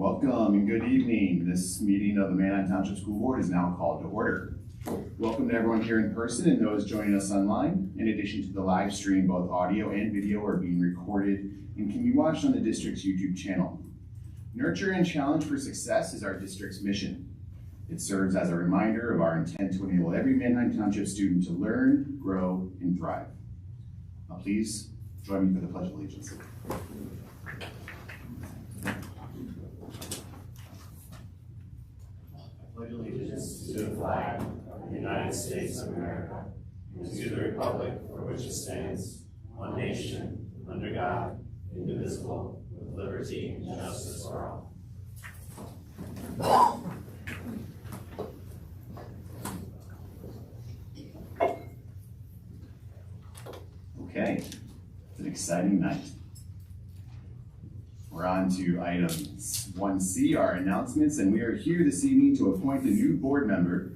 Welcome and good evening. This meeting of the Manheim Township School Board is now called to order. Welcome to everyone here in person and those joining us online. In addition to the live stream, both audio and video are being recorded and can be watched on the district's YouTube channel. Nurture and challenge for success is our district's mission. It serves as a reminder of our intent to enable every Manheim Township student to learn, grow, and thrive. Now please join me for the Pledge of Allegiance. Pledge allegiance to the flag of the United States of America and to the republic for which it stands, one nation, under God, indivisible, with liberty and justice for all. Okay, it's an exciting night. We're on to item 1C, our announcements, and we are here this evening to appoint a new board member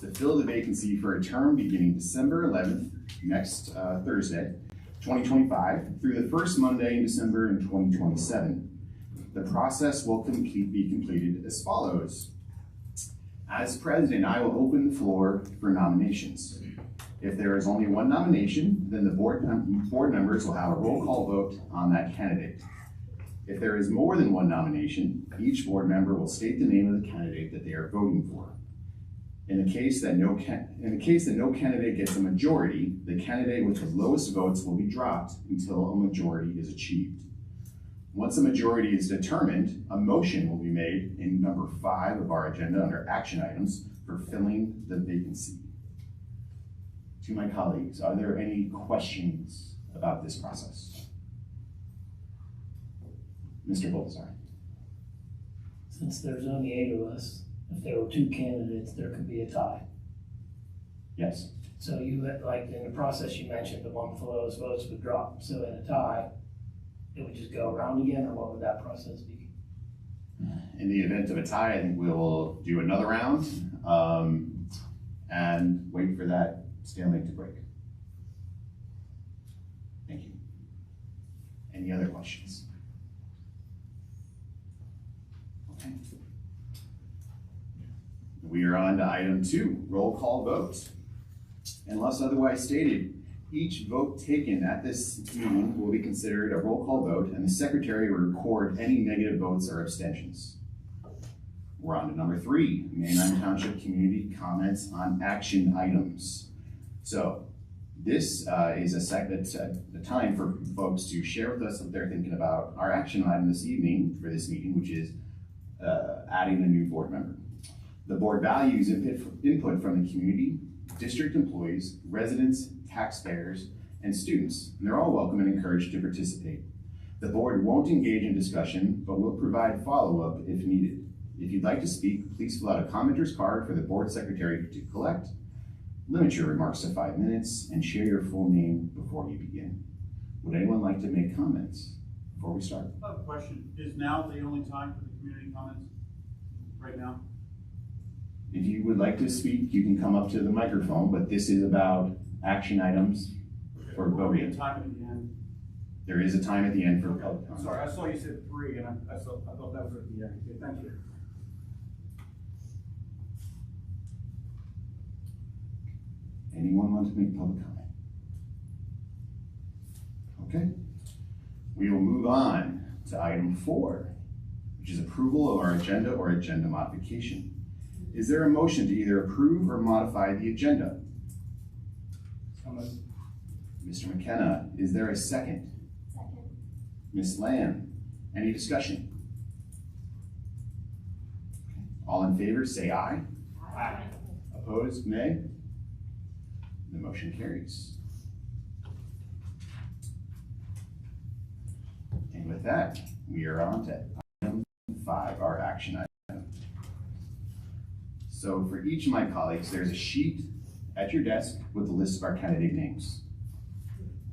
to fill the vacancy for a term beginning December 11th, next Thursday, 2025, through the first Monday in December in 2027. The process will be completed as follows. As president, I will open the floor for nominations. If there is only one nomination, then the board members will have a roll call vote on that candidate. If there is more than one nomination, each board member will state the name of the candidate that they are voting for. In the case that no candidate gets a majority, the candidate with the lowest votes will be dropped until a majority is achieved. Once a majority is determined, a motion will be made in number 5 of our agenda under action items for filling the vacancy. To my colleagues, are there any questions about this process? Mr. Boltzar. Since there's only 8 of us, if there were 2 candidates, there could be a tie. Yes. So you had, like in the process you mentioned, the one with the lowest votes would drop. So in a tie, it would just go around again, or what would that process be? In the event of a tie, I think we will do another round and wait for that stalemate to break. Thank you. Any other questions? Okay. We are on to item 2, roll call vote. Unless otherwise stated, each vote taken at this meeting will be considered a roll call vote, and the secretary will record any negative votes or abstentions. We're on to number 3, Manheim Township community comments on action items. So this is the time for folks to share with us what they're thinking about our action item this evening for this meeting, which is adding a new board member. The board values input from the community, district employees, residents, taxpayers, and students, and they're all welcome and encouraged to participate. The board won't engage in discussion, but will provide follow-up if needed. If you'd like to speak, please fill out a commenter's card for the board secretary to collect. Limit your remarks to 5 minutes and share your full name before you begin. Would anyone like to make comments before we start? I have a question. Is now the only time for the community comments? Right now? If you would like to speak, you can come up to the microphone, but this is about action items for voting. Time at the end. There is a time at the end for public comment. Sorry, I saw you said 3, and I thought that was at the end. Okay, thank you. Anyone want to make public comment? Okay. We will move on to item 4, which is approval of our agenda or agenda modification. Is there a motion to either approve or modify the agenda? Mr. McKenna, is there a second? Second. Ms. Lamb, any discussion? All in favor, say aye. Aye. Opposed, nay? The motion carries. And with that, we are on to item 5, our action item. So for each of my colleagues, there's a sheet at your desk with a list of our candidate names.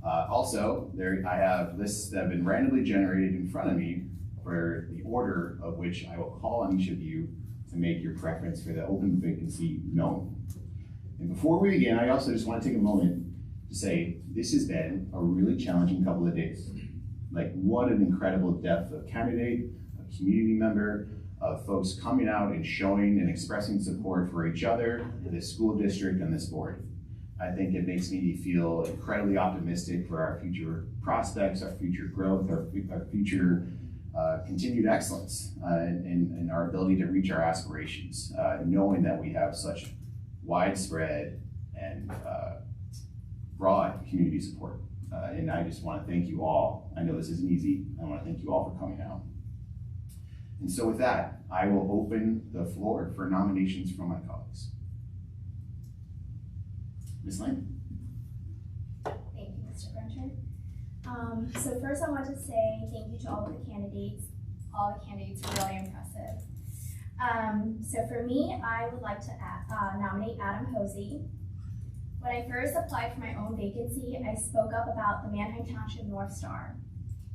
Also, I have lists that have been randomly generated in front of me for the order of which I will call on each of you to make your preference for the open vacancy known. And before we begin, I also just want to take a moment to say this has been a really challenging couple of days. Like, what an incredible depth of candidate, a community member, of folks coming out and showing and expressing support for each other, this school district, and this board. I think it makes me feel incredibly optimistic for our future prospects, our future growth, our future continued excellence, and our ability to reach our aspirations, knowing that we have such widespread and broad community support. And I just want to thank you all. I know this isn't easy. I want to thank you all for coming out. And so with that, I will open the floor for nominations from my colleagues. Ms. Lane? Thank you, Mr. Grunter. So first I want to say thank you to all of the candidates. All the candidates were really impressive. So for me, I would like to nominate Adam Hosey. When I first applied for my own vacancy, I spoke up about the Manheim Township North Star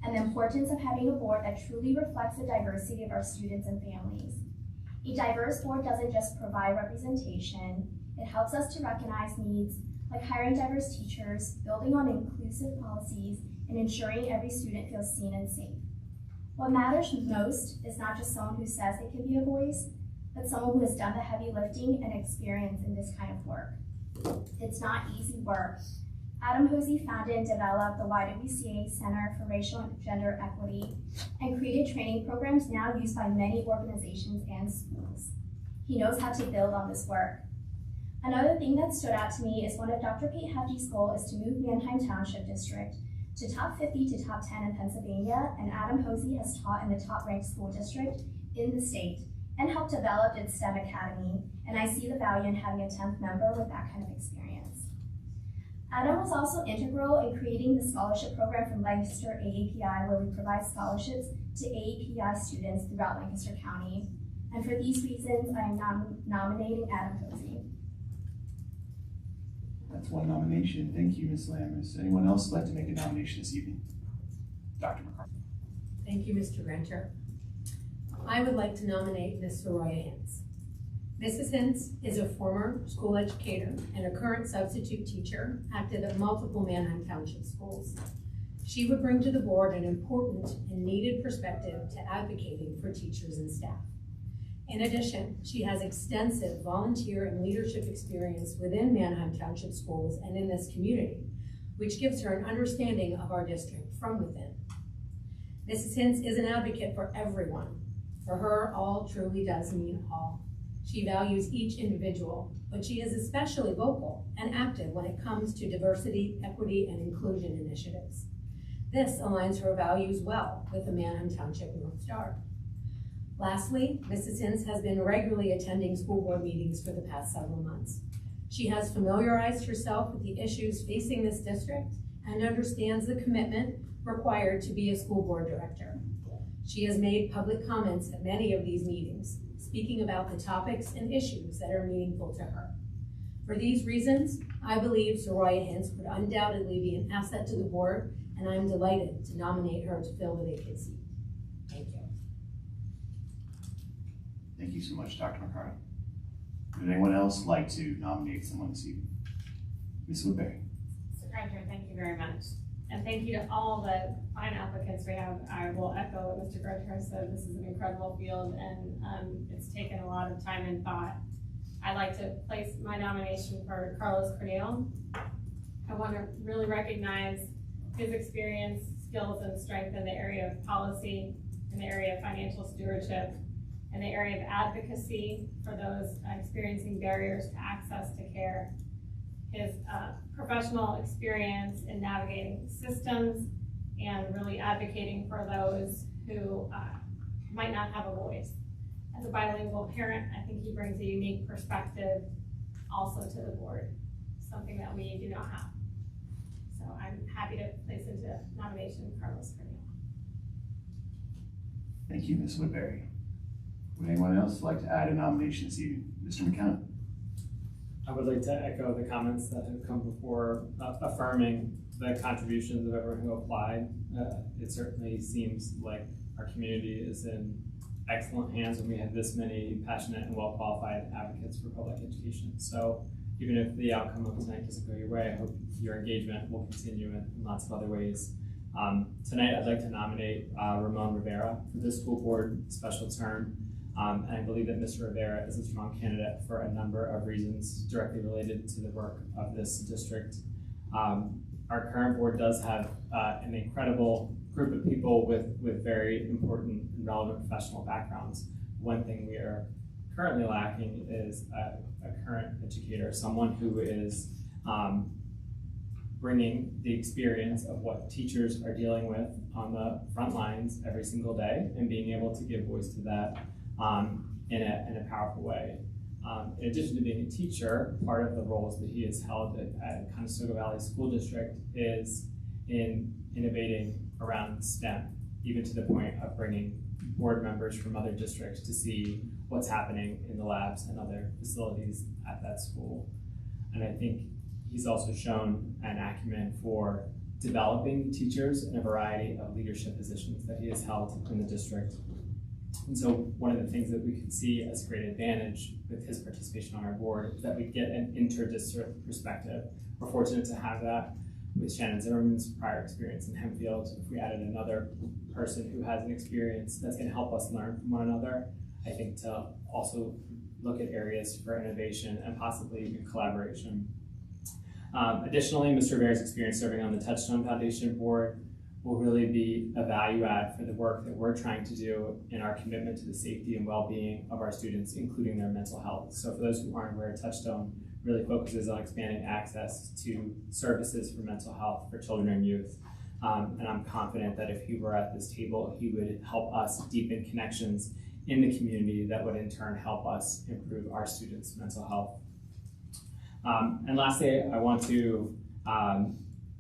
and the importance of having a board that truly reflects the diversity of our students and families. A diverse board doesn't just provide representation, it helps us to recognize needs like hiring diverse teachers, building on inclusive policies, and ensuring every student feels seen and safe. What matters most is not just someone who says they can be a voice, but someone who has done the heavy lifting and experience in this kind of work. It's not easy work. Adam Hosey founded and developed the YWCA Center for Racial and Gender Equity and created training programs now used by many organizations and schools. He knows how to build on this work. Another thing that stood out to me is one of Dr. Pete Hefty's goal is to move Manheim Township District to top 50 to top 10 in Pennsylvania, and Adam Hosey has taught in the top-ranked school district in the state and helped develop its STEM academy, and I see the value in having a 10th member with that kind of experience. Adam was also integral in creating the scholarship program from Lancaster AAPI, where we provide scholarships to AAPI students throughout Lancaster County, and for these reasons, I am nominating Adam Hosey. That's one nomination. Thank you, Ms. Lamb. Does anyone else like to make a nomination this evening? Dr. McCarthy. Thank you, Mr. Grunter. I would like to nominate Ms. Soraya Hintz. Mrs. Hintz is a former school educator and a current substitute teacher, active at multiple Manheim Township schools. She would bring to the board an important and needed perspective to advocating for teachers and staff. In addition, she has extensive volunteer and leadership experience within Manheim Township schools and in this community, which gives her an understanding of our district from within. Mrs. Hintz is an advocate for everyone. For her, all truly does mean all. She values each individual, but she is especially vocal and active when it comes to diversity, equity, and inclusion initiatives. This aligns her values well with the Manheim Township North Star. Lastly, Mrs. Hintz has been regularly attending school board meetings for the past several months. She has familiarized herself with the issues facing this district and understands the commitment required to be a school board director. She has made public comments at many of these meetings, speaking about the topics and issues that are meaningful to her. For these reasons, I believe Soraya Hintz would undoubtedly be an asset to the board, and I'm delighted to nominate her to fill the vacancy. Thank you. Thank you so much, Dr. McCarthy. Would anyone else like to nominate someone this evening? Ms. Woodbury. Mr. Grunter, thank you very much. And thank you to all the fine applicants we have. I will echo what Mr. Grunter said. This is an incredible field, and it's taken a lot of time and thought. I'd like to place my nomination for Carlos Cornell. I want to really recognize his experience, skills, and strength in the area of policy, in the area of financial stewardship, in the area of advocacy for those experiencing barriers to access to care. His professional experience in navigating systems and really advocating for those who might not have a voice. As a bilingual parent, I think he brings a unique perspective also to the board, something that we do not have. So I'm happy to place into nomination Carlos Cornell. Thank you, Ms. Woodbury. Would anyone else like to add a nomination this evening? Mr. McKenna. I would like to echo the comments that have come before, affirming the contributions of everyone who applied. It certainly seems like our community is in excellent hands when we have this many passionate and well-qualified advocates for public education. So even if the outcome of tonight doesn't go your way, I hope your engagement will continue in lots of other ways Tonight, I'd like to nominate Ramon Rivera for this school board special term. And I believe that Mr. Rivera is a strong candidate for a number of reasons directly related to the work of this district. Our current board does have an incredible group of people with very important and relevant professional backgrounds. One thing we are currently lacking is a current educator, someone who is bringing the experience of what teachers are dealing with on the front lines every single day and being able to give voice to that in a powerful way. In addition to being a teacher, part of the roles that he has held at Conestoga Valley School District is in innovating around STEM, even to the point of bringing board members from other districts to see what's happening in the labs and other facilities at that school. And I think he's also shown an acumen for developing teachers in a variety of leadership positions that he has held in the district. And so one of the things that we could see as a great advantage with his participation on our board is that we get an inter-district perspective. We're fortunate to have that with Shannon Zimmerman's prior experience in Hempfield. If we added another person who has an experience that's going to help us learn from one another, I think to also look at areas for innovation and possibly even collaboration. Additionally, Mr. Rivera's experience serving on the Touchstone Foundation board will really be a value add for the work that we're trying to do in our commitment to the safety and well-being of our students, including their mental health. So for those who aren't aware, Touchstone really focuses on expanding access to services for mental health for children and youth. And I'm confident that if he were at this table, he would help us deepen connections in the community that would in turn help us improve our students' mental health. And lastly, I want to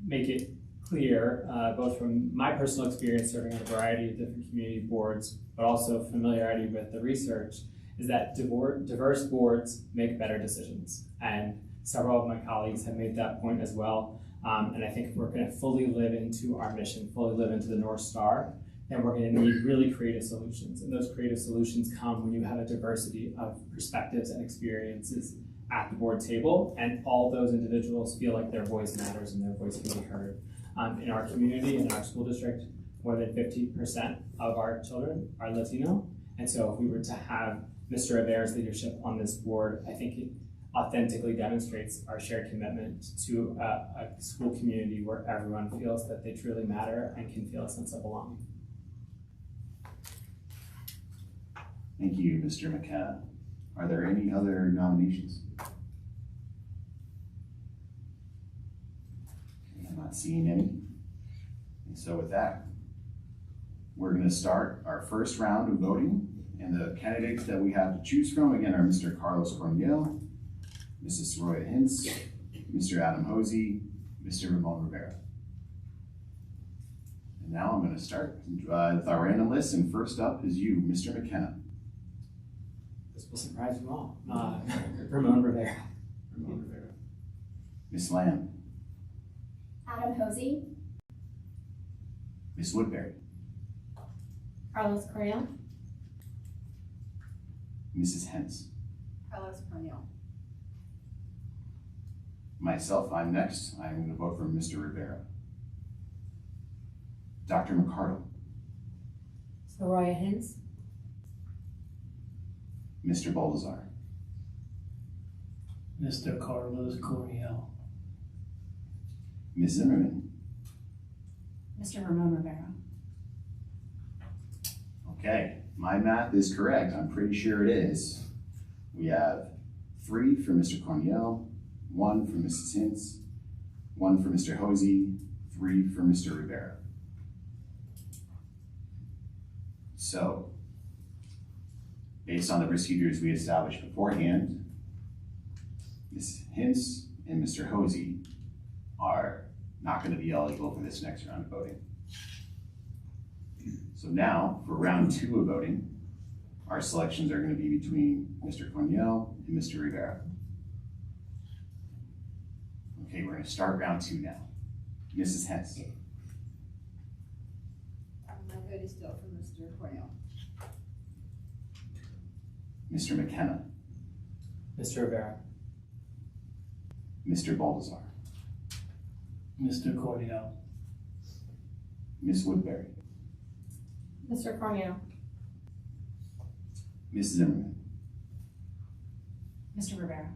make it clear, both from my personal experience serving on a variety of different community boards, but also familiarity with the research, is that diverse boards make better decisions. And several of my colleagues have made that point as well. And I think if we're going to fully live into our mission, fully live into the North Star, then we're going to need really creative solutions. And those creative solutions come when you have a diversity of perspectives and experiences at the board table, and all those individuals feel like their voice matters and their voice can be heard. In our community, in our school district, more than 50% of our children are Latino. And so if we were to have Mr. Rivera's leadership on this board, I think it authentically demonstrates our shared commitment to a school community where everyone feels that they truly matter and can feel a sense of belonging. Thank you, Mr. McKenna. Are there any other nominations? I'm not seeing any. And so with that, we're going to start our first round of voting. And the candidates that we have to choose from, again, are Mr. Carlos Corniel, Mrs. Soraya Hintz, Mr. Adam Hosey, Mr. Ramon Rivera. And now I'm going to start with our random list, and first up is you, Mr. McKenna. This will surprise you all. Ramon Rivera. Ramon Rivera. Ms. Lamb. Adam Hosey. Ms. Woodbury. Carlos Correa. Mrs. Hentz. Carlos Cornell. Myself, I'm next. I'm going to vote for Mr. Rivera. Dr. McCardle. Soraya Hintz. Mr. Baldazar. Mr. Carlos Corniel. Ms. Zimmerman. Mr. Ramon Rivera. Okay, my math is correct. I'm pretty sure it is. We have 3 for Mr. Corniel, 1 for Mrs. Hintz, 1 for Mr. Hosey, 3 for Mr. Rivera. So, based on the procedures we established beforehand, Ms. Hintz and Mr. Hosey are not going to be eligible for this next round of voting. So now, for round 2 of voting, our selections are going to be between Mr. Corniel and Mr. Rivera. Okay, we're going to start round 2 now. Mrs. Hentz. My vote is still for Mr. Cornell. Mr. McKenna. Mr. Rivera. Mr. Baldazar. Mr. Corniel. Ms. Woodbury, Mr. Cornell. Ms. Zimmerman. Mr. Rivera.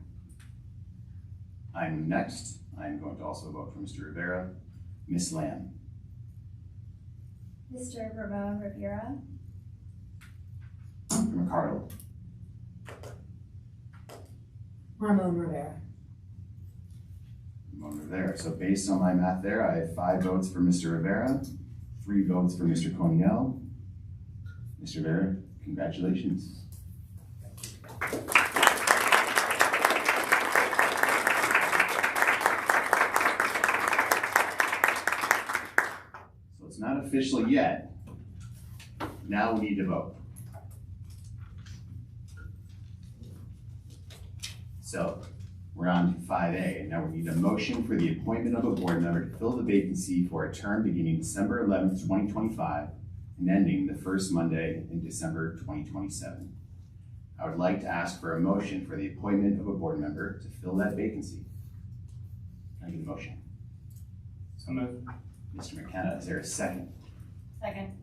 I'm next. I'm going to also vote for Mr. Rivera. Ms. Lamb. Mr. Ramon Rivera. From McCardle. Ramon Rivera. Ramon Rivera. So based on my math there, I have 5 votes for Mr. Rivera, 3 votes for Mr. Coniel. Mr. Rivera, congratulations. So it's not official yet. Now we need to vote. So we're on to 5A, and now we need a motion for the appointment of a board member to fill the vacancy for a term beginning December 11th, 2025, and ending the first Monday in December 2027. I would like to ask for a motion for the appointment of a board member to fill that vacancy. Can I get a motion? So moved. Mr. McKenna, is there a second? Second.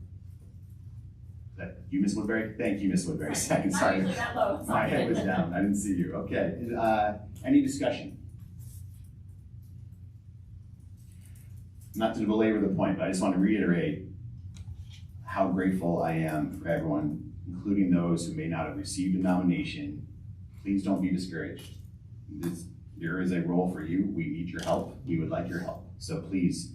Is that you, Ms. Woodbury? Thank you, Ms. Woodbury. Second, sorry. Not usually that low. My head was down, I didn't see you. Okay, any discussion? Not to belabor the point, but I just want to reiterate how grateful I am for everyone, including those who may not have received a nomination. Please don't be discouraged. There is a role for you. We need your help. We would like your help. So please,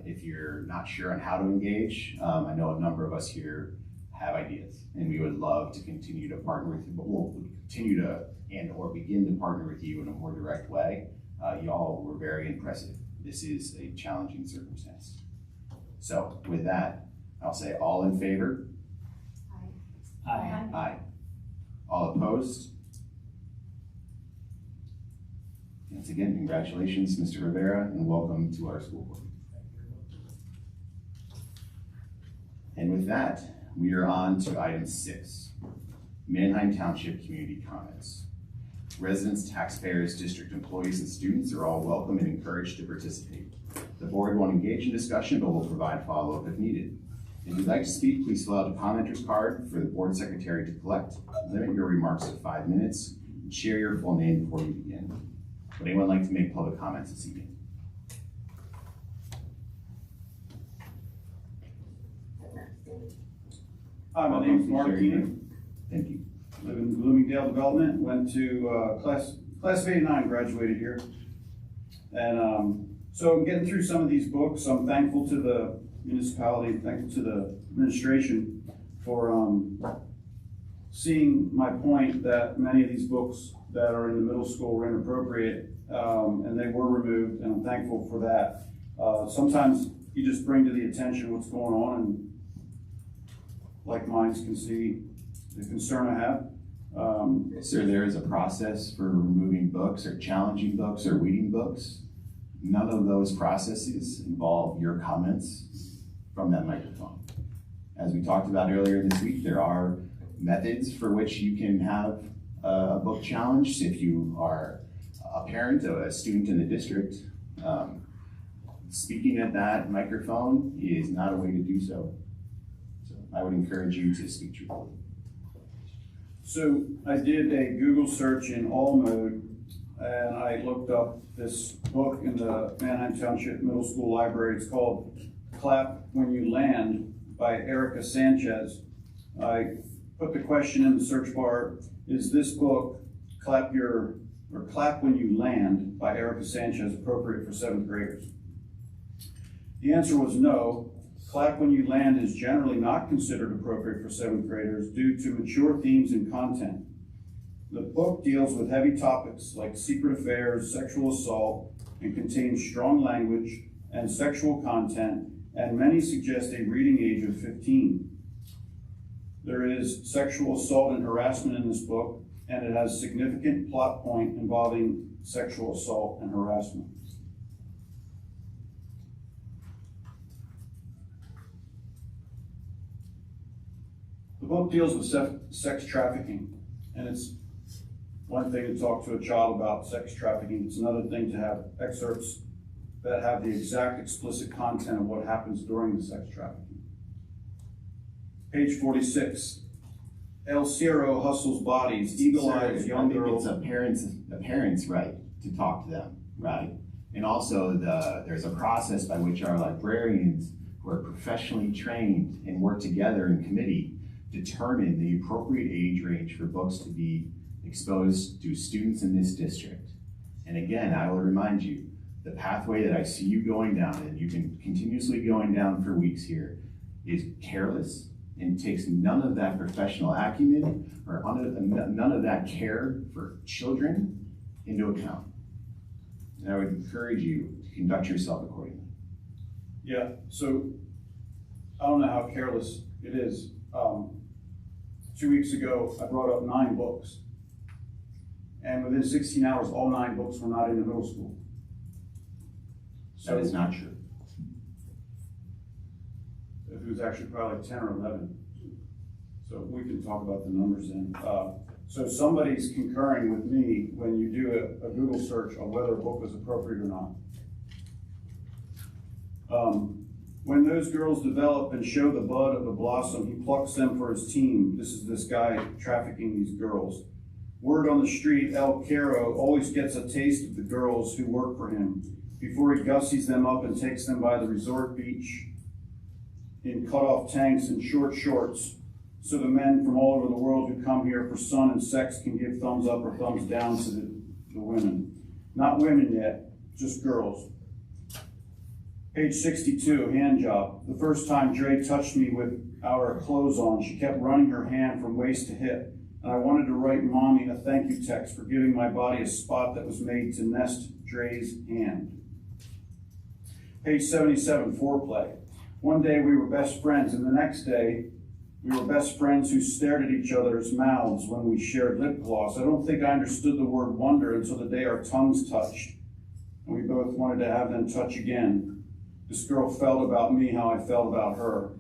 if you're not sure on how to engage, I know a number of us here have ideas, and we would love to continue to partner with you, but we'll continue to and or begin to partner with you in a more direct way. Y'all were very impressive. This is a challenging circumstance. So with that, I'll say all in favor. Aye. Aye. All opposed? Once again, congratulations, Mr. Rivera, and welcome to our school board. And with that, we are on to item 6, Manheim Township community comments. Residents, taxpayers, district employees, and students are all welcome and encouraged to participate. The board won't engage in discussion, but will provide follow-up if needed. If you'd like to speak, please fill out a commenter's card for the board secretary to collect. Limit your remarks to 5 minutes, and share your full name before you begin. Would anyone like to make public comments this evening? Hi, my name is Mark Share your Keating. name. Thank you. Live in Bloomingdale Development. Went to class of '89, graduated here. And so I'm getting through some of these books. I'm thankful to the municipality, thankful to the administration for seeing my point that many of these books that are in the middle school were inappropriate, and they were removed, and I'm thankful for that. Sometimes you just bring to the attention what's going on, and like minds can see the concern I have. Sir, there is a process for removing books or challenging books or weeding books. None of those processes involve your comments from that microphone. As we talked about earlier this week, there are methods for which you can have a book challenged if you are a parent or a student in the district. Speaking at that microphone is not a way to do so. So I would encourage you to speak truthfully. So I did a Google search in all mode, and I looked up this book in the Manheim Township Middle School Library. It's called Clap When You Land by Erica Sanchez. I put the question in the search bar, is this book, Clap When You Land by Erica Sanchez, appropriate for 7th graders? The answer was no. Clap When You Land is generally not considered appropriate for 7th graders due to mature themes and content. The book deals with heavy topics like secret affairs, sexual assault, and contains strong language and sexual content, and many suggest a reading age of 15. There is sexual assault and harassment in this book, and it has significant plot point involving sexual assault and harassment. The book deals with sex trafficking, and it's one thing to talk to a child about sex trafficking. It's another thing to have excerpts that have the exact explicit content of what happens during the sex trafficking. Page 46. El Cierro hustles bodies, eagle-eyed young girls. It's a parent's right to talk to them, right? And also there's a process by which our librarians, who are professionally trained and work together in committee, determine the appropriate age range for books to be exposed to students in this district. And again, I will remind you, the pathway that I see you going down, and you've been continuously going down for weeks here, is careless and takes none of that professional acumen or none of that care for children into account. And I would encourage you to conduct yourself accordingly. Yeah, so I don't know how careless it is. 2 weeks ago, I brought up 9 books. And within 16 hours, all 9 books were not in the middle school. So That is not true. it was actually probably like 10 or 11. So we can talk about the numbers then. So somebody's concurring with me when you do a Google search on whether a book was appropriate or not. When those girls develop and show the bud of the blossom, he plucks them for his team. This is this guy trafficking these girls. Word on the street, El Caro always gets a taste of the girls who work for him before he gussies them up and takes them by the resort beach in cut-off tanks and short shorts, so the men from all over the world who come here for sun and sex can give thumbs up or thumbs down to the women. Not women yet, just girls. Page 62, hand job. The first time Dre touched me with our clothes on, she kept running her hand from waist to hip, and I wanted to write Mommy a thank you text for giving my body a spot that was made to nest Dre's hand. Page 77, foreplay. One day we were best friends, and the next day we were best friends who stared at each other's mouths when we shared lip gloss. I don't think I understood the word wonder until the day our tongues touched, and we both wanted to have them touch again. This girl felt about me how I felt about her.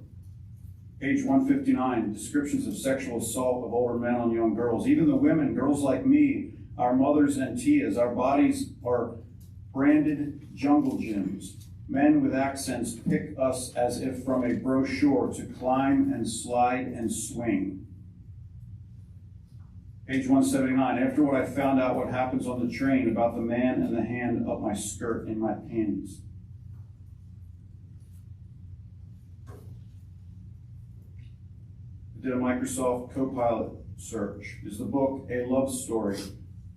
Page 159, descriptions of sexual assault of older men on young girls. Even the women, girls like me, our mothers and tias, our bodies are branded jungle gyms. Men with accents pick us as if from a brochure to climb and slide and swing. Page 179, after what I found out what happens on the train about the man and the hand up my skirt in my panties. I did a Microsoft Copilot search. Is the book A Love Story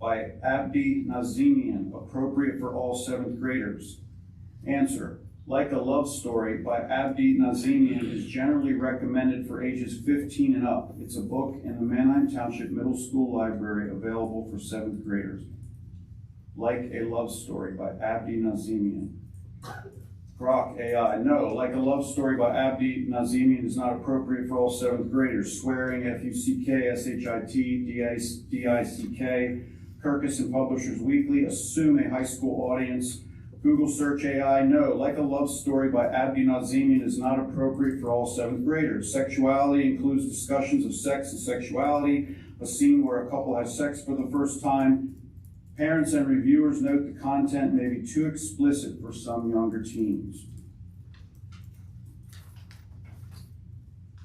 by Abdi Nazemian appropriate for all 7th graders? Answer, Like a Love Story by Abdi Nazemian is generally recommended for ages 15 and up. It's a book in the Manheim Township Middle School Library available for 7th graders. Like a Love Story by Abdi Nazemian. Grok AI, no, Like a Love Story by Abdi Nazemian is not appropriate for all 7th graders. Swearing, F-U-C-K, S-H-I-T, D-I-C-K, Kirkus and Publishers Weekly, assume a high school audience. Google search AI, no, Like a Love Story by Abdi Nazemian is not appropriate for all 7th graders. Sexuality includes discussions of sex and sexuality, a scene where a couple has sex for the first time. Parents and reviewers note the content may be too explicit for some younger teens.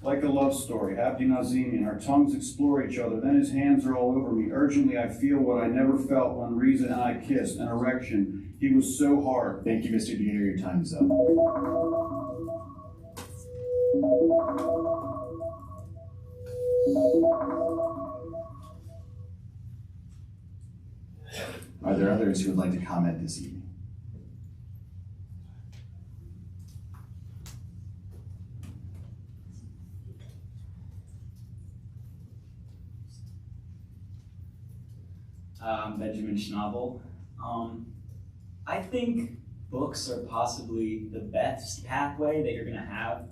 Like a Love Story, Abdi Nazemian, our tongues explore each other, then his hands are all over me. Urgently, I feel what I never felt when Riza and I kissed, an erection. He was so hard. Thank you, Mr. Diener, your time is up. Are there others who would like to comment this evening? Benjamin Schnabel. I think books are possibly the best pathway that you're going to have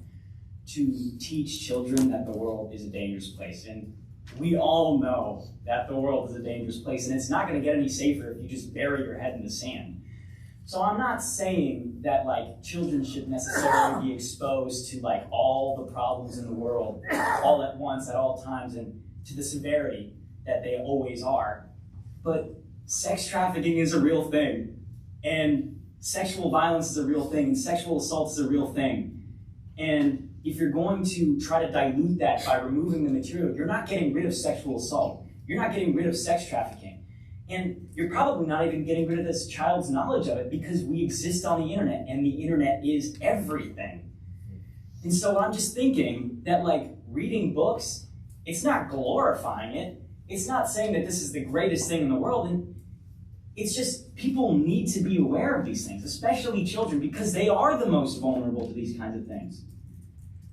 to teach children that the world is a dangerous place. And we all know that the world is a dangerous place, and it's not going to get any safer if you just bury your head in the sand. So I'm not saying that children should necessarily be exposed to all the problems in the world all at once at all times and to the severity that they always are. But sex trafficking is a real thing, and sexual violence is a real thing and sexual assault is a real thing. And if you're going to try to dilute that by removing the material, you're not getting rid of sexual assault. You're not getting rid of sex trafficking. And you're probably not even getting rid of this child's knowledge of it because we exist on the internet and the internet is everything. And so I'm just thinking that like reading books, it's not glorifying it. It's not saying that this is the greatest thing in the world. And it's just people need to be aware of these things, especially children, because they are the most vulnerable to these kinds of things.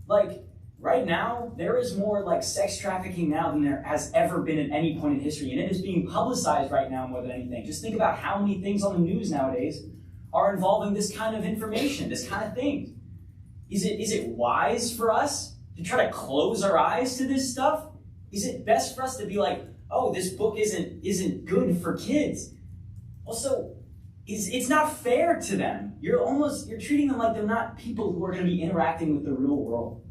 Like right now, there is more like sex trafficking now than there has ever been at any point in history. And it is being publicized right now more than anything. Just think about how many things on the news nowadays are involving this kind of information, this kind of thing. Is it wise for us to try to close our eyes to this stuff? Is it best for us to be like, oh, this book isn't good for kids? Also, it's not fair to them. You're treating them like they're not people who are going to be interacting with the real world.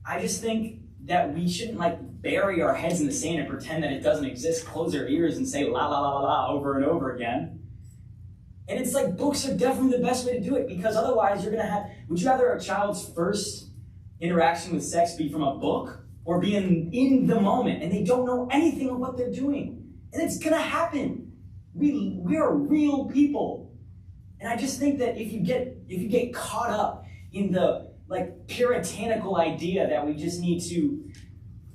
I just think that we shouldn't like bury our heads in the sand and pretend that it doesn't exist, close our ears and say la la la la la over and over again. And it's like books are definitely the best way to do it, because otherwise you're going to have, would you rather a child's first interaction with sex be from a book or be in the moment and they don't know anything of what they're doing? And it's going to happen. We are real people. And I just think that if you get caught up in the like puritanical idea that we just need to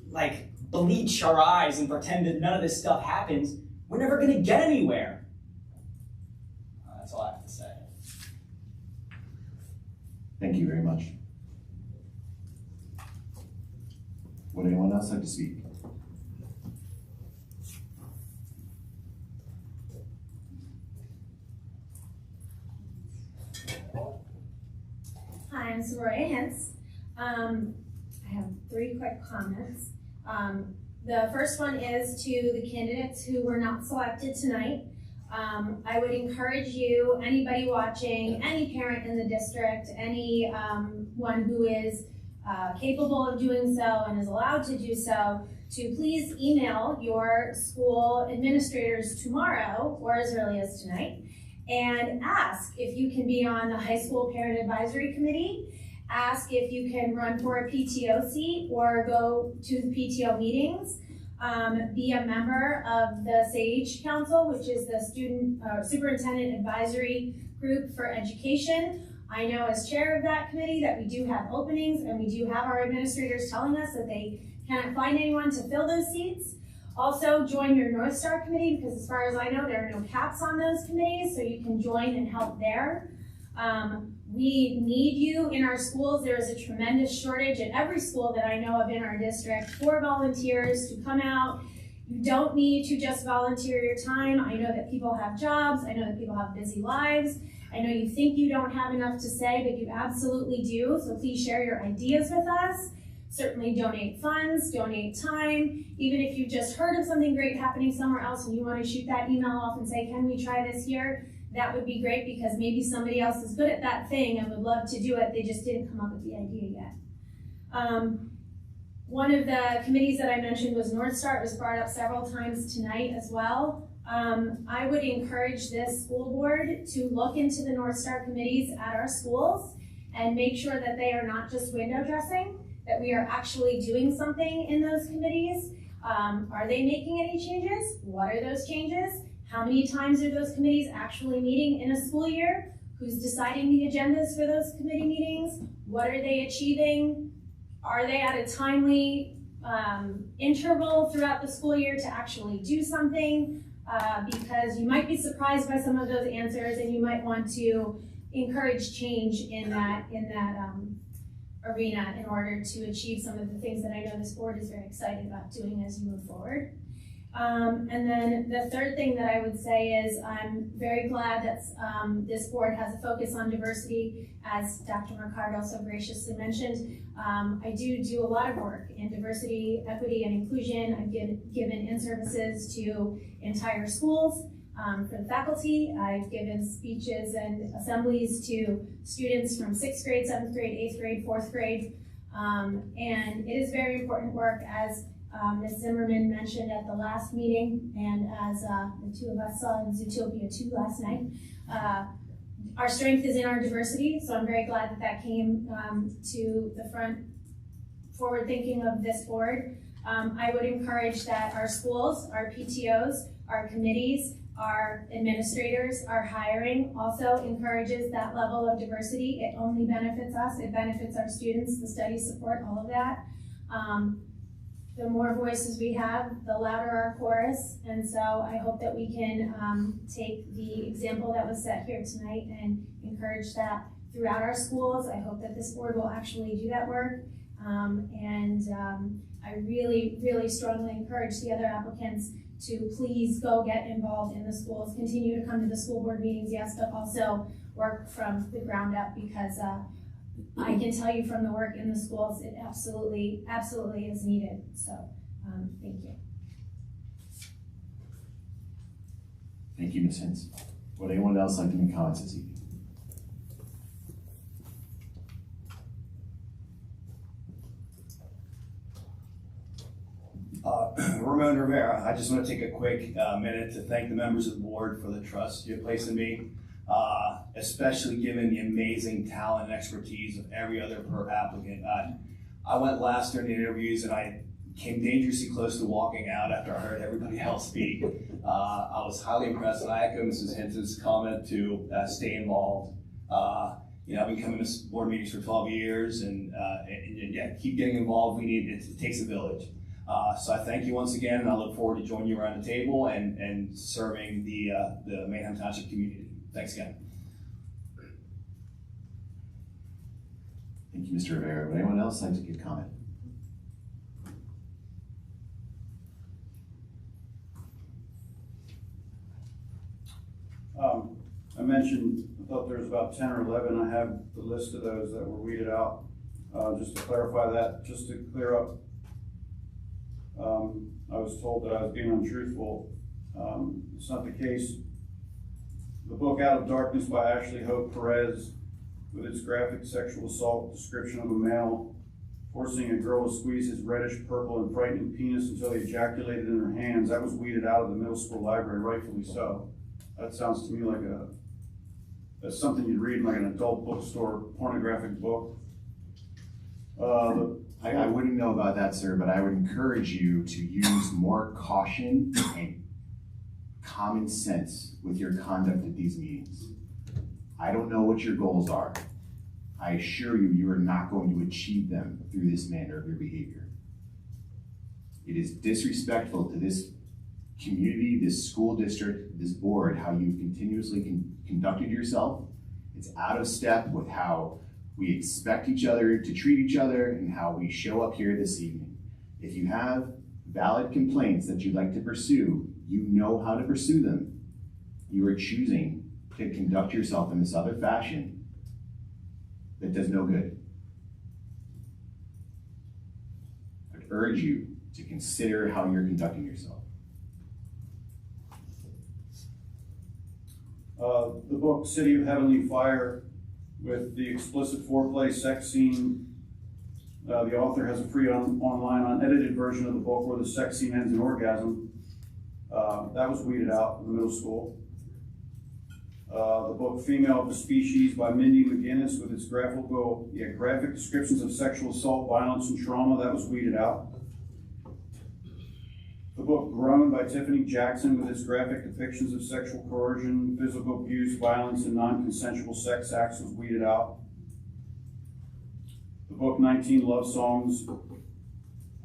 like bleach our eyes and pretend that none of this stuff happens, we're never going to get anywhere. That's all I have to say. Thank you very much. Would anyone else like to speak? Hi, I'm Soraya Hintz. I have 3 quick comments. The first one is to the candidates who were not selected tonight. I would encourage you, anybody watching, any parent in the district, anyone who is capable of doing so and is allowed to do so, to please email your school administrators tomorrow or as early as tonight and ask if you can be on the high school parent advisory committee, ask if you can run for a PTO seat or go to the PTO meetings, be a member of the SAGE Council, which is the Student Superintendent Advisory Group for Education. I know as chair of that committee that we do have openings and we do have our administrators telling us that they cannot find anyone to fill those seats. Also, join your North Star committee, because as far as I know, there are no caps on those committees, so you can join and help there. We need you in our schools. There is a tremendous shortage at every school that I know of in our district for volunteers to come out. You don't need to just volunteer your time. I know that people have jobs. I know that people have busy lives. I know you think you don't have enough to say, but you absolutely do. So please share your ideas with us. Certainly donate funds, donate time. Even if you just heard of something great happening somewhere else and you want to shoot that email off and say, can we try this here? That would be great, because maybe somebody else is good at that thing and would love to do it. They just didn't come up with the idea yet. One of the committees that I mentioned was North Star. It was brought up several times tonight as well. I would encourage this school board to look into the North Star committees at our schools and make sure that they are not just window dressing, that we are actually doing something in those committees. Are they making any changes? What are those changes? How many times are those committees actually meeting in a school year? Who's deciding the agendas for those committee meetings? What are they achieving? Are they at a timely interval throughout the school year to actually do something? Because you might be surprised by some of those answers, and you might want to encourage change in that arena in order to achieve some of the things that I know this board is very excited about doing as you move forward. And then the third thing that I would say is I'm very glad that this board has a focus on diversity, as Dr. Mercado so graciously mentioned. I do a lot of work in diversity, equity, and inclusion. I've given in-services to entire schools for the faculty. I've given speeches and assemblies to students from 6th grade, 7th grade, 8th grade, 4th grade. And it is very important work, as Ms. Zimmerman mentioned at the last meeting, and as the two of us saw in Zootopia 2 last night. our strength is in our diversity, so I'm very glad that that came to the front forward thinking of this board. I would encourage that our schools, our PTOs, our committees, our administrators, our hiring also encourages that level of diversity. It only benefits us, it benefits our students, the study support, all of that. The more voices we have, the louder our chorus, and so I hope that we can take the example that was set here tonight and encourage that throughout our schools. I hope that this board will actually do that work, I really, really strongly encourage the other applicants to please go get involved in the schools, continue to come to the school board meetings, yes, but also work from the ground up, because I can tell you from the work in the schools, it absolutely, absolutely is needed. So, thank you. Thank you, Ms. Hintz. Would anyone else like to make comments this evening? Ramon Rivera, I just want to take a quick minute to thank the members of the board for the trust you have placed in me, especially given the amazing talent and expertise of every other applicant. I went last during the interviews and I came dangerously close to walking out after I heard everybody else speak. I was highly impressed, and I echo Mrs. Hintz's comment to stay involved. I've been coming to board meetings for 12 years, and yeah, keep getting involved. It takes a village. So I thank you once again, and I look forward to joining you around the table and serving the Manheim Township community. Thanks again. Thank you, Mr. Rivera. Would anyone else like to give comment? I mentioned, I thought there was about 10 or 11. I have the list of those that were weeded out. Just to clarify that, just to clear up, I was told that I was being untruthful. It's not the case. The book Out of Darkness by Ashley Hope Perez, with its graphic sexual assault description of a male forcing a girl to squeeze his reddish purple and frightening penis until he ejaculated in her hands, that was weeded out of the middle school library, rightfully so. That sounds to me like that's something you'd read in like an adult bookstore pornographic book. I wouldn't know about that, sir, but I would encourage you to use more caution and common sense with your conduct at these meetings. I don't know what your goals are. I assure you, you are not going to achieve them through this manner of your behavior. It is disrespectful to this community, this school district, this board, how you continuously conducted yourself. It's out of step with how we expect each other to treat each other and how we show up here this evening. If you have valid complaints that you'd like to pursue, you know how to pursue them. You are choosing to conduct yourself in this other fashion that does no good. I'd urge you to consider how you're conducting yourself. The book City of Heavenly Fire, with the explicit foreplay sex scene, the author has a free online unedited version of the book where the sex scene ends in orgasm. That was weeded out in the middle school. The book Female of the Species by Mindy McGinnis, with its graphic descriptions of sexual assault, violence, and trauma, that was weeded out. The book Grown by Tiffany Jackson, with its graphic depictions of sexual coercion, physical abuse, violence, and non-consensual sex acts, was weeded out. The book 19 Love Songs,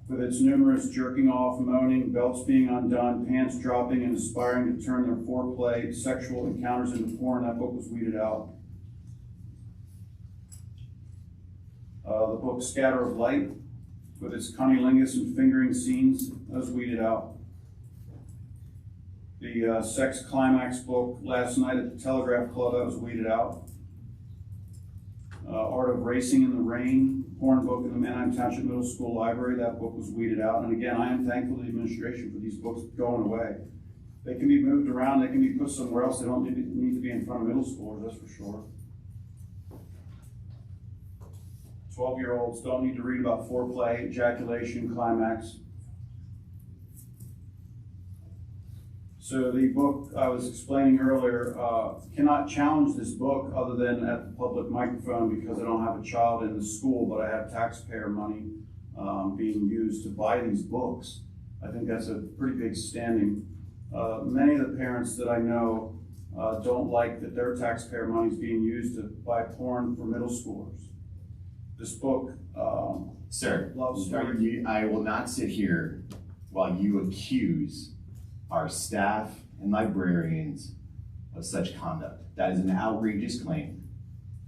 with its numerous jerking off, moaning, belts being undone, pants dropping, and aspiring to turn their foreplay sexual encounters into porn, that book was weeded out. The book Scatter of Light, with its cunnilingus and fingering scenes, that was weeded out. The sex climax book Last Night at the Telegraph Club, that was weeded out. Art of Racing in the Rain, porn book in the Manheim Township Middle School Library, that book was weeded out. And again, I am thankful to the administration for these books going away. They can be moved around, they can be put somewhere else, they don't need to be in front of middle schoolers, that's for sure. 12-year-olds don't need to read about foreplay, ejaculation, climax. So the book I was explaining earlier, cannot challenge this book other than at the public microphone because I don't have a child in the school, but I have taxpayer money being used to buy these books. I think that's a pretty big standing. Many of the parents that I know don't like that their taxpayer money is being used to buy porn for middle schoolers. This book, Sir, love story. I will not sit here while you accuse our staff and librarians of such conduct. That is an outrageous claim.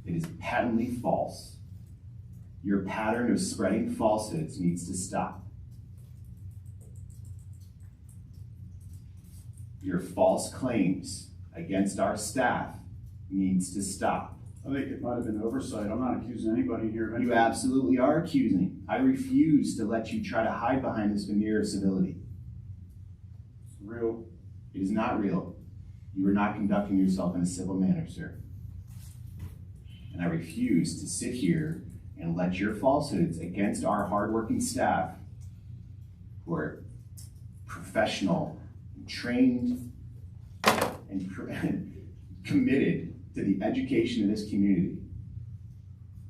It is patently false. Your pattern of spreading falsehoods needs to stop. Your false claims against our staff needs to stop. I think it might have been oversight. I'm not accusing anybody here of anything. You absolutely are accusing. I refuse to let you try to hide behind this veneer of civility. It's real. It is not real. You are not conducting yourself in a civil manner, sir. And I refuse to sit here and let your falsehoods against our hardworking staff, who are professional, trained, and committed to the education of this community.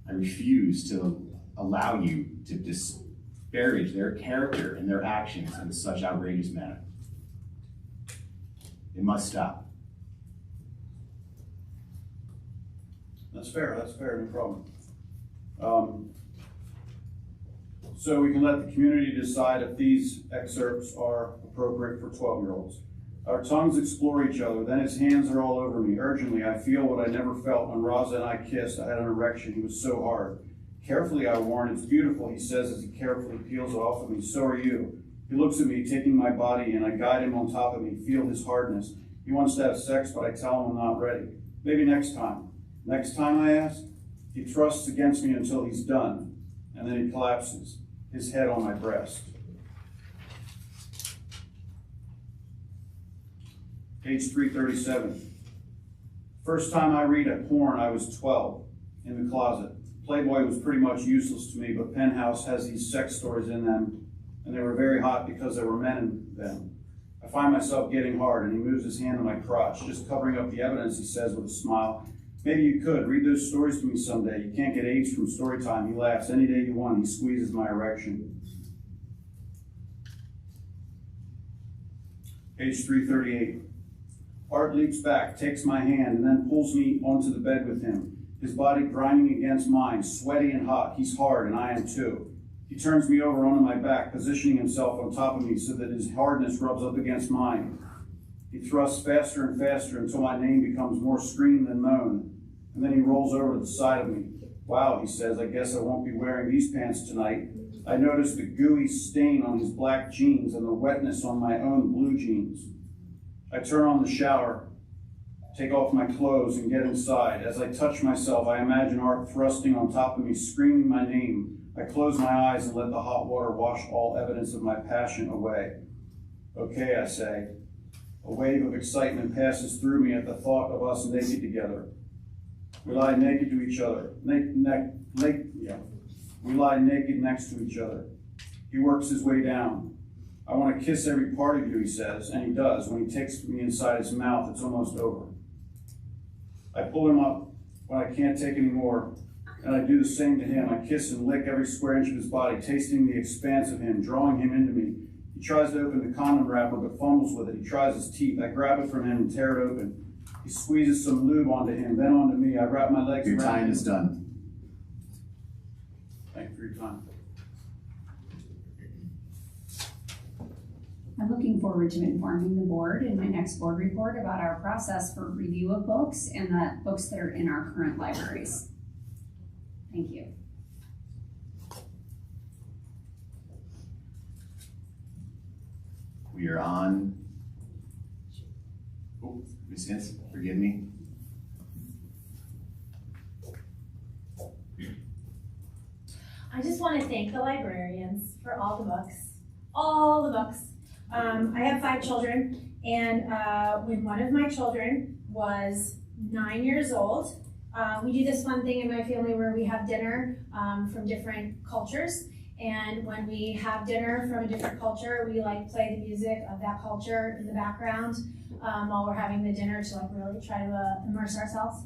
I refuse to allow you to disparage their character and their actions in such outrageous manner. It must stop. That's fair, no problem. So we can let the community decide if these excerpts are appropriate for 12-year-olds. Our tongues explore each other, then his hands are all over me. Urgently, I feel what I never felt when Raza and I kissed. I had an erection, he was so hard. Carefully, I warn, it's beautiful, he says as he carefully peels it off of me. So are you. He looks at me, taking my body, and I guide him on top of me, feel his hardness. He wants to have sex, but I tell him I'm not ready. Maybe next time. Next time, I ask? He thrusts against me until he's done, and then he collapses, his head on my breast. Page 337. First time I read a porn, I was 12, in the closet. Playboy was pretty much useless to me, but Penthouse has these sex stories in them, and they were very hot because there were men in them. I find myself getting hard, and he moves his hand on my crotch, just covering up the evidence, he says with a smile. Maybe you could. Read those stories to me someday. You can't get AIDS from story time. He laughs. Any day you want. He squeezes my erection. Page 338. Art leaps back, takes my hand, and then pulls me onto the bed with him. His body grinding against mine, sweaty and hot. He's hard, and I am too. He turns me over onto my back, positioning himself on top of me so that his hardness rubs up against mine. He thrusts faster and faster until my name becomes more scream than moan. And then he rolls over to the side of me. Wow, he says, I guess I won't be wearing these pants tonight. I notice the gooey stain on his black jeans and the wetness on my own blue jeans. I turn on the shower, take off my clothes, and get inside. As I touch myself, I imagine Art thrusting on top of me, screaming my name. I close my eyes and let the hot water wash all evidence of my passion away. Okay, I say. A wave of excitement passes through me at the thought of us naked together. We lie naked to each other. We lie naked next to each other. He works his way down. I want to kiss every part of you, he says, and he does. When he takes me inside his mouth, it's almost over. I pull him up when I can't take any more, and I do the same to him. I kiss and lick every square inch of his body, tasting the expanse of him, drawing him into me. He tries to open the condom wrapper, but fumbles with it. He tries his teeth. I grab it from him and tear it open. He squeezes some lube onto him, then onto me. I wrap my legs around him. Your time is done. Thank you for your time. I'm looking forward to informing the board in my next board report about our process for review of books and the books that are in our current libraries. Thank you. We are on. Oh, Ms. Hintz, forgive me. I just want to thank the librarians for all the books. All the books. I have 5 children, and when one of my children was 9 years old, we do this fun thing in my family where we have dinner from different cultures, And when we have dinner from a different culture, we like play the music of that culture in the background while we're having the dinner to like really try to immerse ourselves.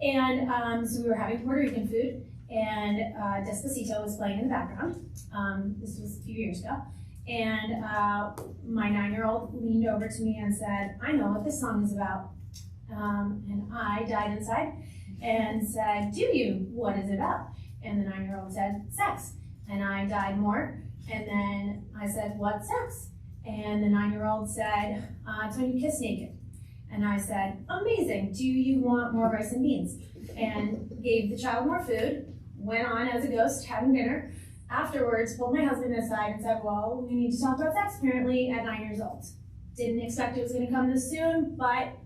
And so we were having Puerto Rican food, and Despacito was playing in the background. This was a few years ago. And my 9-year-old leaned over to me and said, "I know what this song is about." And I died inside and said, "Do you? What is it about?" And the 9-year-old said, "Sex." And I died more. And then I said, "What sex?" And the 9-year-old said, "It's when you kiss naked." And I said, "Amazing. Do you want more rice and beans?" And gave the child more food, went on as a ghost having dinner. Afterwards, pulled my husband aside and said, "Well, we need to talk about sex apparently at 9 years old." Didn't expect it was going to come this soon, but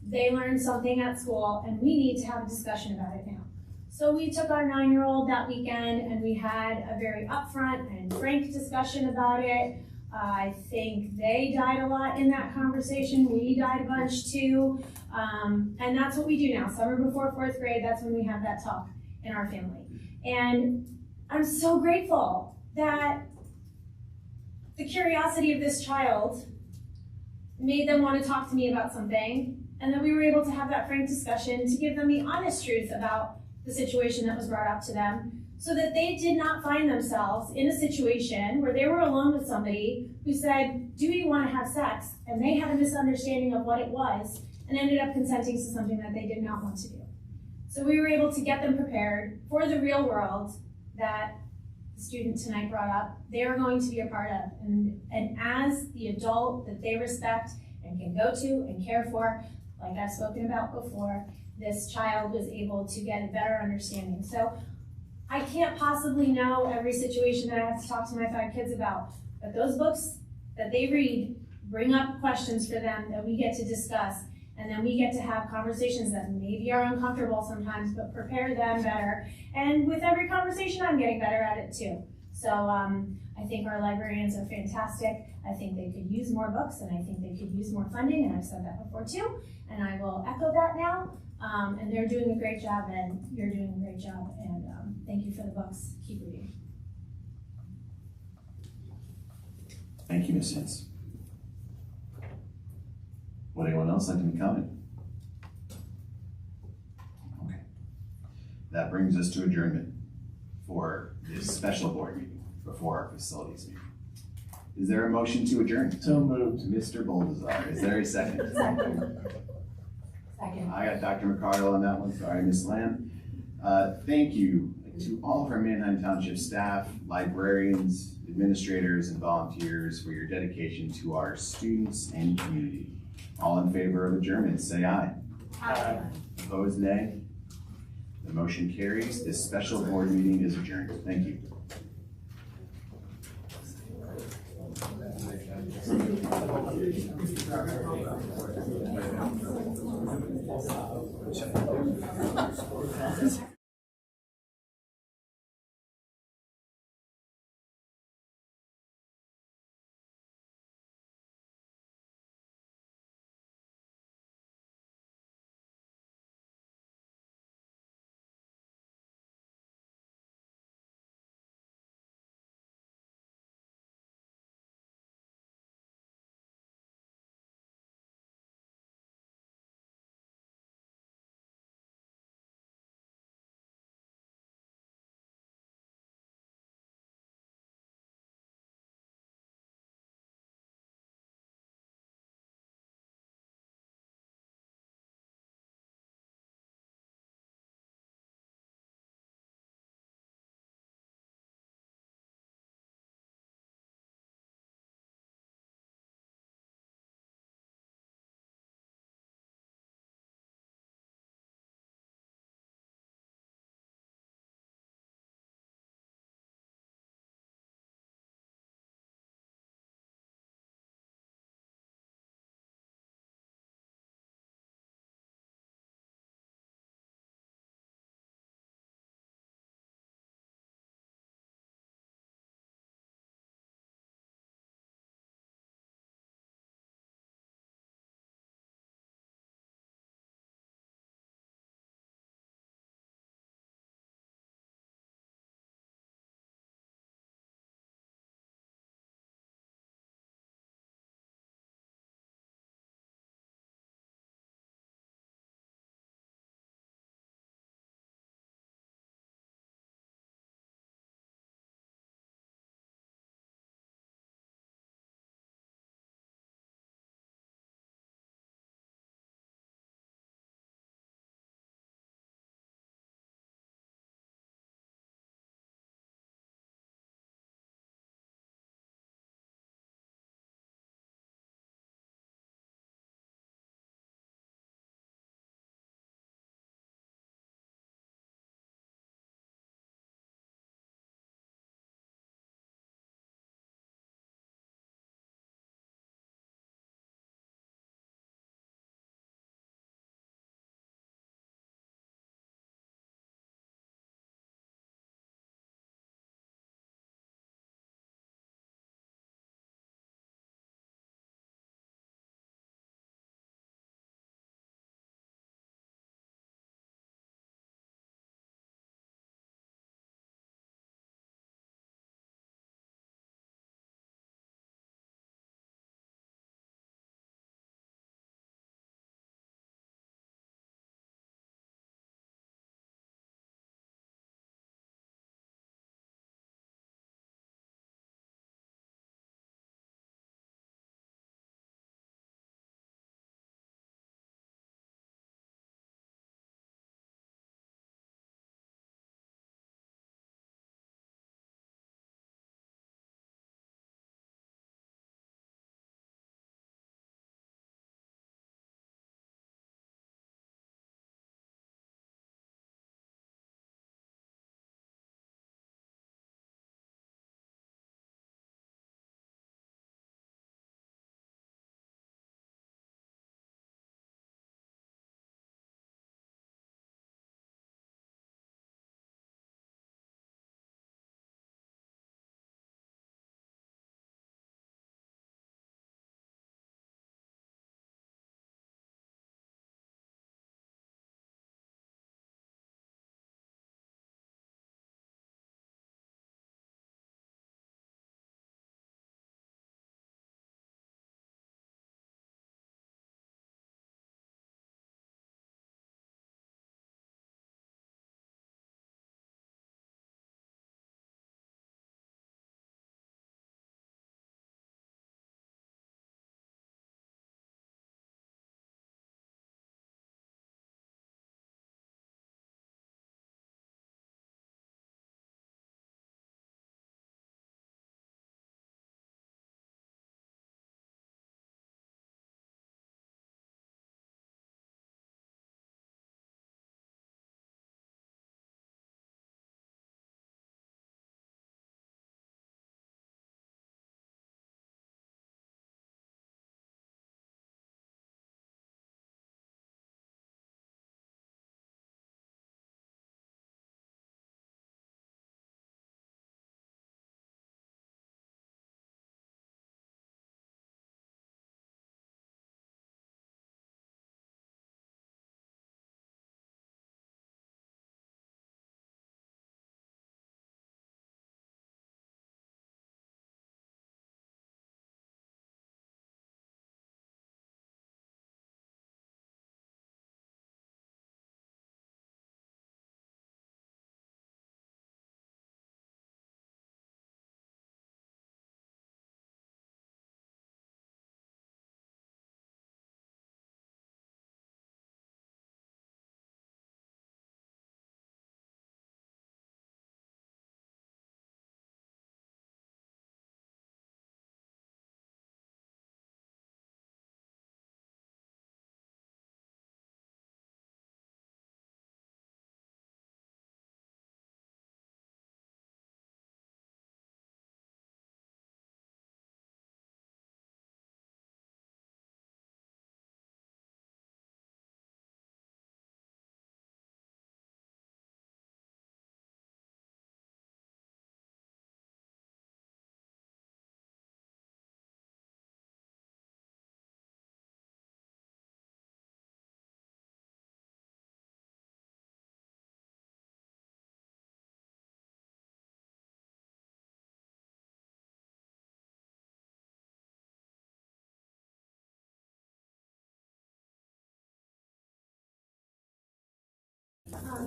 they learned something at school and we need to have a discussion about it now. So we took our 9-year-old that weekend and we had a very upfront and frank discussion about it. I think they died a lot in that conversation. We died a bunch too. And that's what we do now. Summer before 4th grade, that's when we have that talk in our family. And I'm so grateful that the curiosity of this child made them want to talk to me about something, and that we were able to have that frank discussion to give them the honest truth about the situation that was brought up to them, so that they did not find themselves in a situation where they were alone with somebody who said, "Do you want to have sex?" And they had a misunderstanding of what it was and ended up consenting to something that they did not want to do. So we were able to get them prepared for the real world that the student tonight brought up, they are going to be a part of. And as the adult that they respect and can go to and care for, like I've spoken about before, this child was able to get a better understanding. So I can't possibly know every situation that I have to talk to my 5 kids about, but those books that they read bring up questions for them that we get to discuss, and then we get to have conversations that maybe are uncomfortable sometimes, but prepare them better. And with every conversation, I'm getting better at it too. So I think our librarians are fantastic. I think they could use more books, and I think they could use more funding, and I've said that before too, and I will echo that now. And they're doing a great job, and you're doing a great job, and thank you for the books. Keep reading. Thank you, Ms. Hintz. Would anyone else like to comment? Okay. That brings us to adjournment for this special board meeting before our facilities meeting. Is there a motion to adjourn? So moved. Mr. Boldazar, is there a second? Second. I got Dr. McCardle on that one, sorry, Ms. Lamb. Thank you to all of our Manheim Township staff, librarians, administrators, and volunteers for your dedication to our students and community. All in favor of adjournment, say aye. Aye. Opposed, nay. The motion carries. This special board meeting is adjourned. Thank you.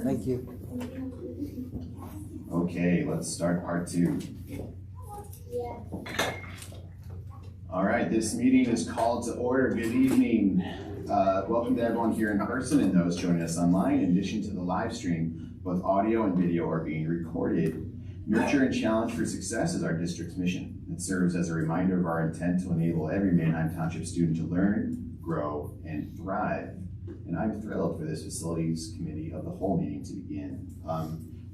Thank you. Okay, let's start part 2. All right, this meeting is called to order. Good evening. Welcome to everyone here in person and those joining us online. In addition to the live stream, both audio and video are being recorded. Nurture and Challenge for Success is our district's mission. It serves as a reminder of our intent to enable every Manheim Township student to learn, grow, and thrive. And I'm thrilled for this Facilities Committee of the Whole meeting to begin.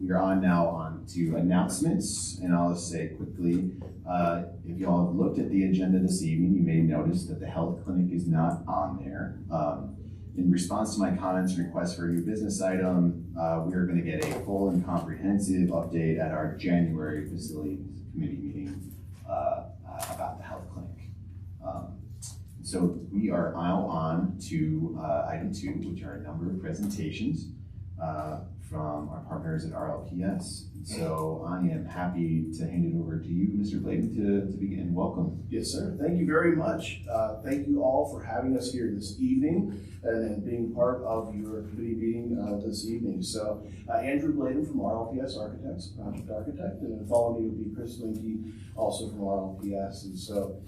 We are on to announcements, and I'll just say quickly, if you all have looked at the agenda this evening, you may notice that the health clinic is not on there. In response to my comments and requests for a new business item, we are going to get a full and comprehensive update at our January Facilities Committee meeting about the health clinic. So we are now on to item 2, which are a number of presentations from our partners at RLPS. So I am happy to hand it over to you, Mr. Bladen, to begin. Welcome. Yes, sir. Thank you very much. Thank you all for having us here this evening and being part of your committee meeting this evening. So Andrew Bladen from RLPS Architects, project architect, and then following me will be Chris Linke, also from RLPS. And so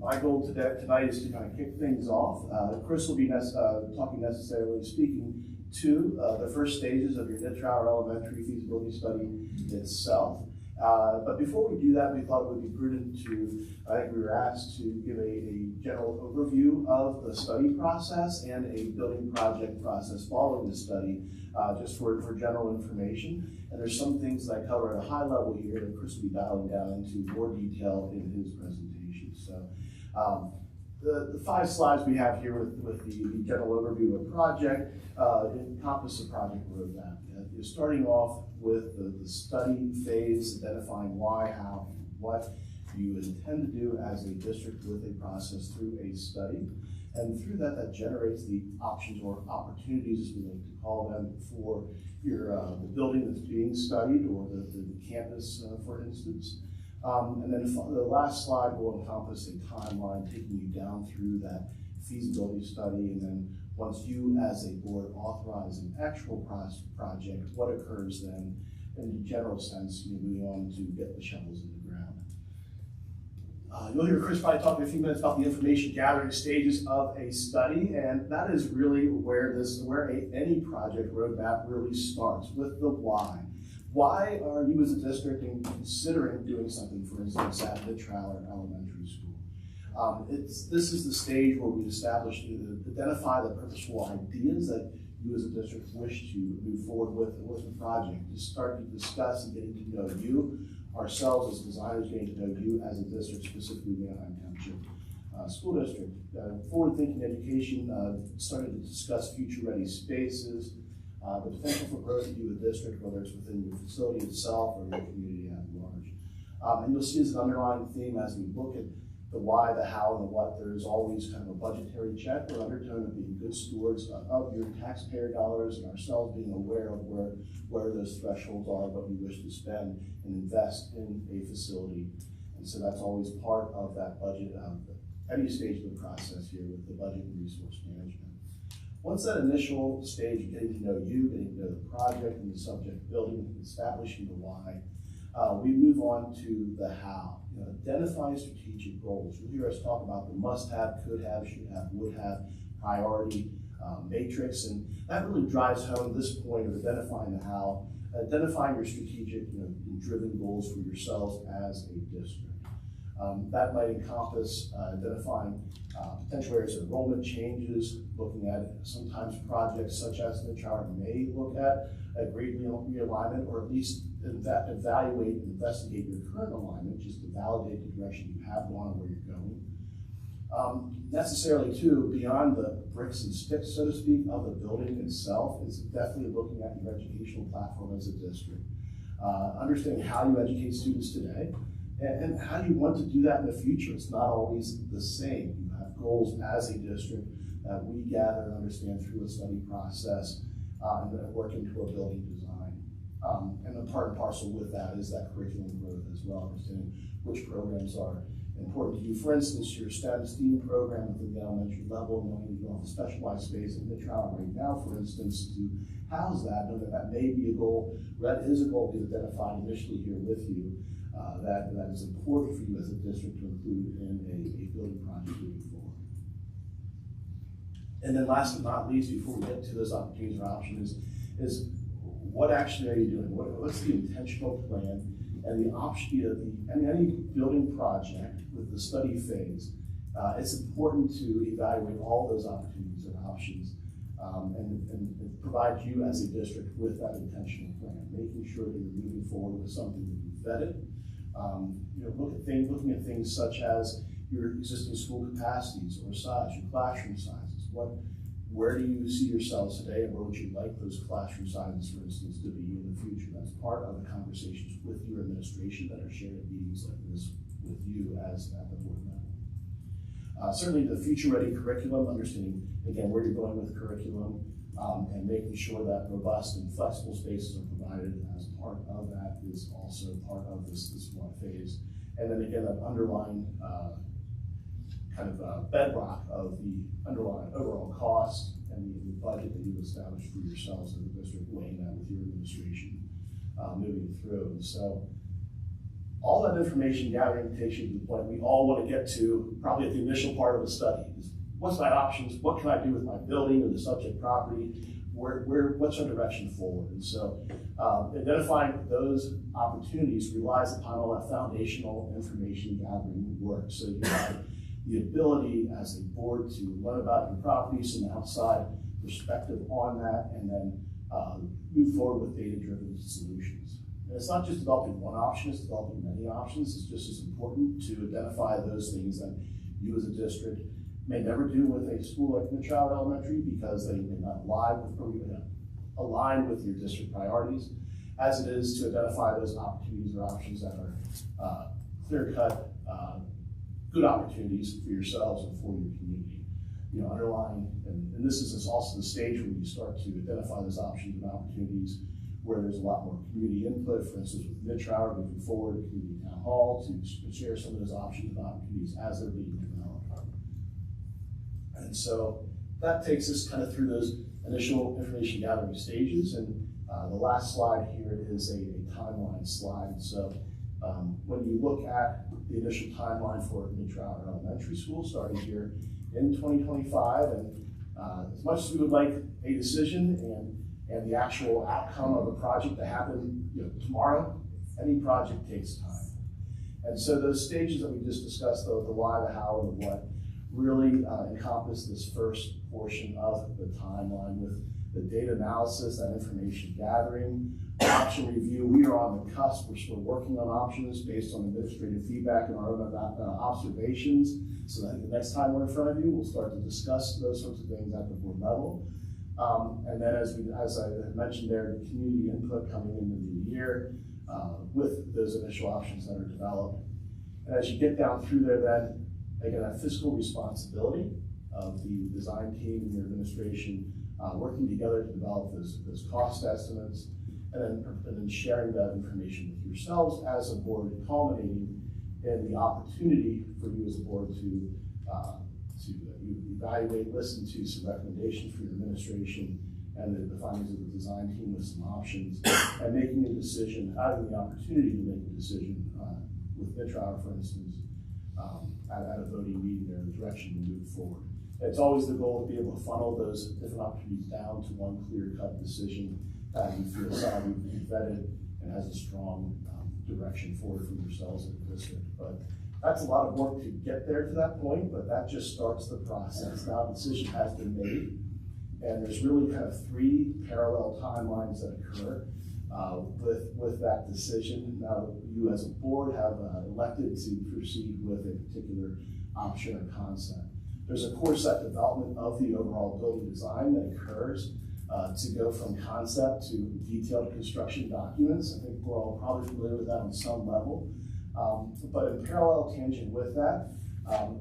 my goal tonight is to kind of kick things off. Chris will be talking necessarily speaking to the first stages of your Nitrower Elementary feasibility study itself. But before we do that, we thought it would be prudent to, I think we were asked to give a general overview of the study process and a building project process following the study, just for general information. And there's some things that I cover at a high level here that Chris will be dialing down into more detail in his presentation. So the 5 slides we have here with the general overview of the project encompass the project roadmap. You're starting off with the study phase, identifying why, how, what you intend to do as a district with a process through a study. And through that generates the options or opportunities, as we like to call them, for your the building that's being studied or the campus, for instance. And then the last slide will encompass a timeline taking you down through that feasibility study, and then once you as a board authorize an actual project, what occurs then in the general sense, moving on to get the shovels in the ground. You'll hear Chris probably talk in a few minutes about the information gathering stages of a study, and that is really where any project roadmap really starts, with the why. Why are you as a district considering doing something, for instance, at Nitrower Elementary School? This is the stage where we identify the purposeful ideas that you as a district wish to move forward with the project, to start to discuss and getting to know you, ourselves as designers getting to know you as a district, specifically Manheim Township School District. Forward-thinking education, starting to discuss future-ready spaces, the potential for growth of you as a district, whether it's within your facility itself or your community at large. And you'll see as an underlying theme as we look at the why, the how, and the what, there's always kind of a budgetary check or undertone of being good stewards of your taxpayer dollars, and ourselves being aware of where those thresholds are, what we wish to spend and invest in a facility. And so that's always part of that budget, any stage of the process here with the budget and resource management. Once that initial stage of getting to know you, getting to know the project and the subject building, establishing the why, we move on to the how. Identify strategic goals. You'll hear us talk about the must-have, could-have, should-have, would-have, priority matrix, and that really drives home this point of identifying the how, identifying your strategic, driven goals for yourselves as a district. That might encompass identifying potential areas of enrollment changes, looking at sometimes projects such as Nitrower may look at a grade realignment, or at least evaluate and investigate your current alignment, just to validate the direction you have gone and where you're going. Necessarily too, beyond the bricks and sticks, so to speak, of the building itself, is definitely looking at your educational platform as a district. Understanding how you educate students today, and how you want to do that in the future. It's not always the same. You have goals as a district that we gather and understand through a study process, and then work into a building design. And the part and parcel with that is that curriculum growth as well, understanding which programs are important to you. For instance, your STEM program within the elementary level, knowing you have a specialized space in mid-trial right now, for instance, to house that, know that that may be a goal, that is a goal we've identified initially here with you, that is important for you as a district to include in a building project moving forward. And then last but not least, before we get to those opportunities or options, is what action are you doing? What's the intentional plan? And the option of any building project with the study phase, it's important to evaluate all those opportunities and options and provide you as a district with that intentional plan, making sure that you're moving forward with something that you've vetted. Looking at things such as your existing school capacities or size, your classroom sizes. Where do you see yourselves today, and where would you like those classroom sizes, for instance, to be in the future? That's part of the conversations with your administration that are shared at meetings like this with you as at the board level. Certainly the future-ready curriculum, understanding, again, where you're going with curriculum, and making sure that robust and flexible spaces are provided as part of that is also part of this one phase. And then again, that underlying bedrock of the underlying overall cost and the budget that you've established for yourselves as a district, weighing that with your administration moving through. And so all that information gathering takes you to the point we all want to get to probably at the initial part of the study. Is what's my options? What can I do with my building or the subject property? What's our direction forward? And so identifying those opportunities relies upon all that foundational information gathering work. So you have the ability as a board to learn about your properties from the outside perspective on that, and then move forward with data-driven solutions. And it's not just developing one option, it's developing many options. It's just as important to identify those things that you as a district may never do with a school like Mid-Child Elementary because they may not align with your district priorities, as it is to identify those opportunities or options that are clear-cut, good opportunities for yourselves and for your community. Underlying, and this is also the stage where you start to identify those options and opportunities where there's a lot more community input. For instance, with Mid-Trial moving forward, community town hall to share some of those options and opportunities as they're being developed. And so that takes us kind of through those initial information gathering stages. And the last slide here is a timeline slide. So when you look at the initial timeline for Mid-Trial Elementary School starting here in 2025, and as much as we would like a decision and the actual outcome of a project to happen tomorrow, any project takes time. And so those stages that we just discussed, the why, the how, and the what, really encompass this first portion of the timeline with the data analysis, that information gathering, option review. We are on the cusp. We're still working on options based on administrative feedback and our own observations, so that the next time we're in front of you, we'll start to discuss those sorts of things at the board level. And then as I mentioned there, the community input coming into the new year with those initial options that are developed. And as you get down through there, then again, that fiscal responsibility of the design team and your administration working together to develop those cost estimates, and then sharing that information with yourselves as a board, culminating in the opportunity for you as a board to evaluate, listen to some recommendations for your administration and the findings of the design team with some options, and making a decision, having the opportunity to make a decision with Mid-Trial, for instance, at a voting meeting or the direction to move forward. It's always the goal to be able to funnel those different opportunities down to one clear-cut decision that you feel solid, vetted, and has a strong direction forward for yourselves in the district. But that's a lot of work to get there to that point, but that just starts the process. Now the decision has been made, and there's really kind of three parallel timelines that occur with that decision. Now you as a board have elected to proceed with a particular option or concept. There's of course that development of the overall building design that occurs to go from concept to detailed construction documents. I think we're all probably familiar with that on some level. But in parallel tangent with that,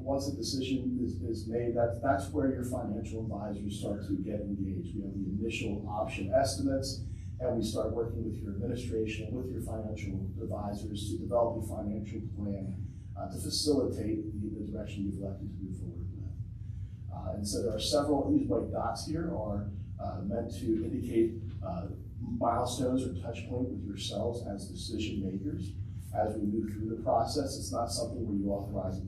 once a decision is made, that's where your financial advisors start to get engaged. We have the initial option estimates, and we start working with your administration and with your financial advisors to develop a financial plan to facilitate the direction you've elected to move forward with. And so there are several, these white dots here are meant to indicate milestones or touch point with yourselves as decision makers. As we move through the process, it's not something where you authorize a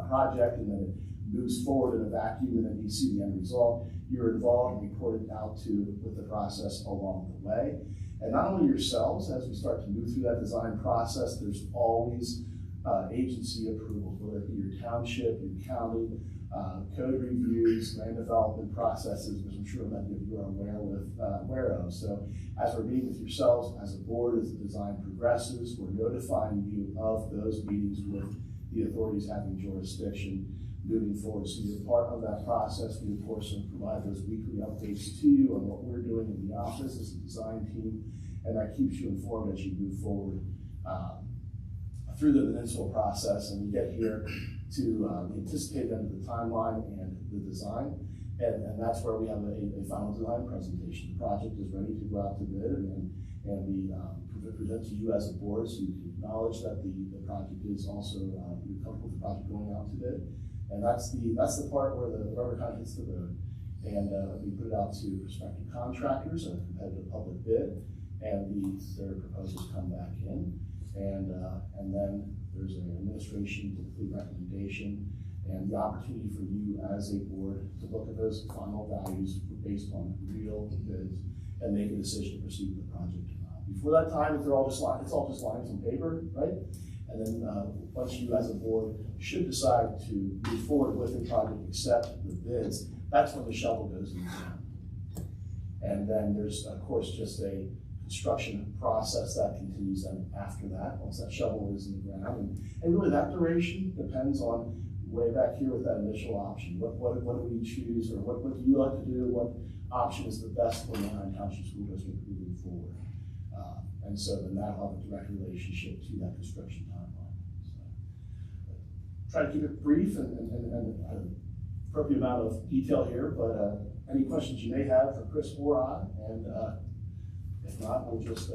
project and then it moves forward in a vacuum and then you see the end result. You're involved and reported out to with the process along the way. And not only yourselves, as we start to move through that design process, there's always agency approvals, whether it be your township, your county, code reviews, land development processes, which I'm sure many of you are aware of. So as we're meeting with yourselves as a board, as the design progresses, we're notifying you of those meetings with the authorities having jurisdiction moving forward. So you're part of that process. We, of course, provide those weekly updates to you on what we're doing in the office as a design team, and that keeps you informed as you move forward through the municipal process. And we get here to the anticipated end of the timeline and the design, and that's where we have a final design presentation. The project is ready to go out to bid, and we present to you as a board, so you can acknowledge that the project is also, you're comfortable with the project going out to bid. And that's the part where the rubber kind of hits the road. And we put it out to prospective contractors, a competitive public bid, and their proposals come back in. And then there's an administration typically recommendation and the opportunity for you as a board to look at those final values based on real bids and make a decision to proceed with the project or not. Before that time, it's all just lines on paper, right? And then once you as a board should decide to move forward with the project, accept the bids, that's when the shovel goes in the ground. And then there's, of course, just a construction process that continues then after that, once that shovel is in the ground. And really that duration depends on way back here with that initial option. What do we choose, or what do you like to do? What option is the best for the Anaheim Township School District moving forward? And so then that'll have a direct relationship to that construction timeline. So, try to keep it brief and appropriate amount of detail here, but any questions you may have for Chris or I, and if not, we'll just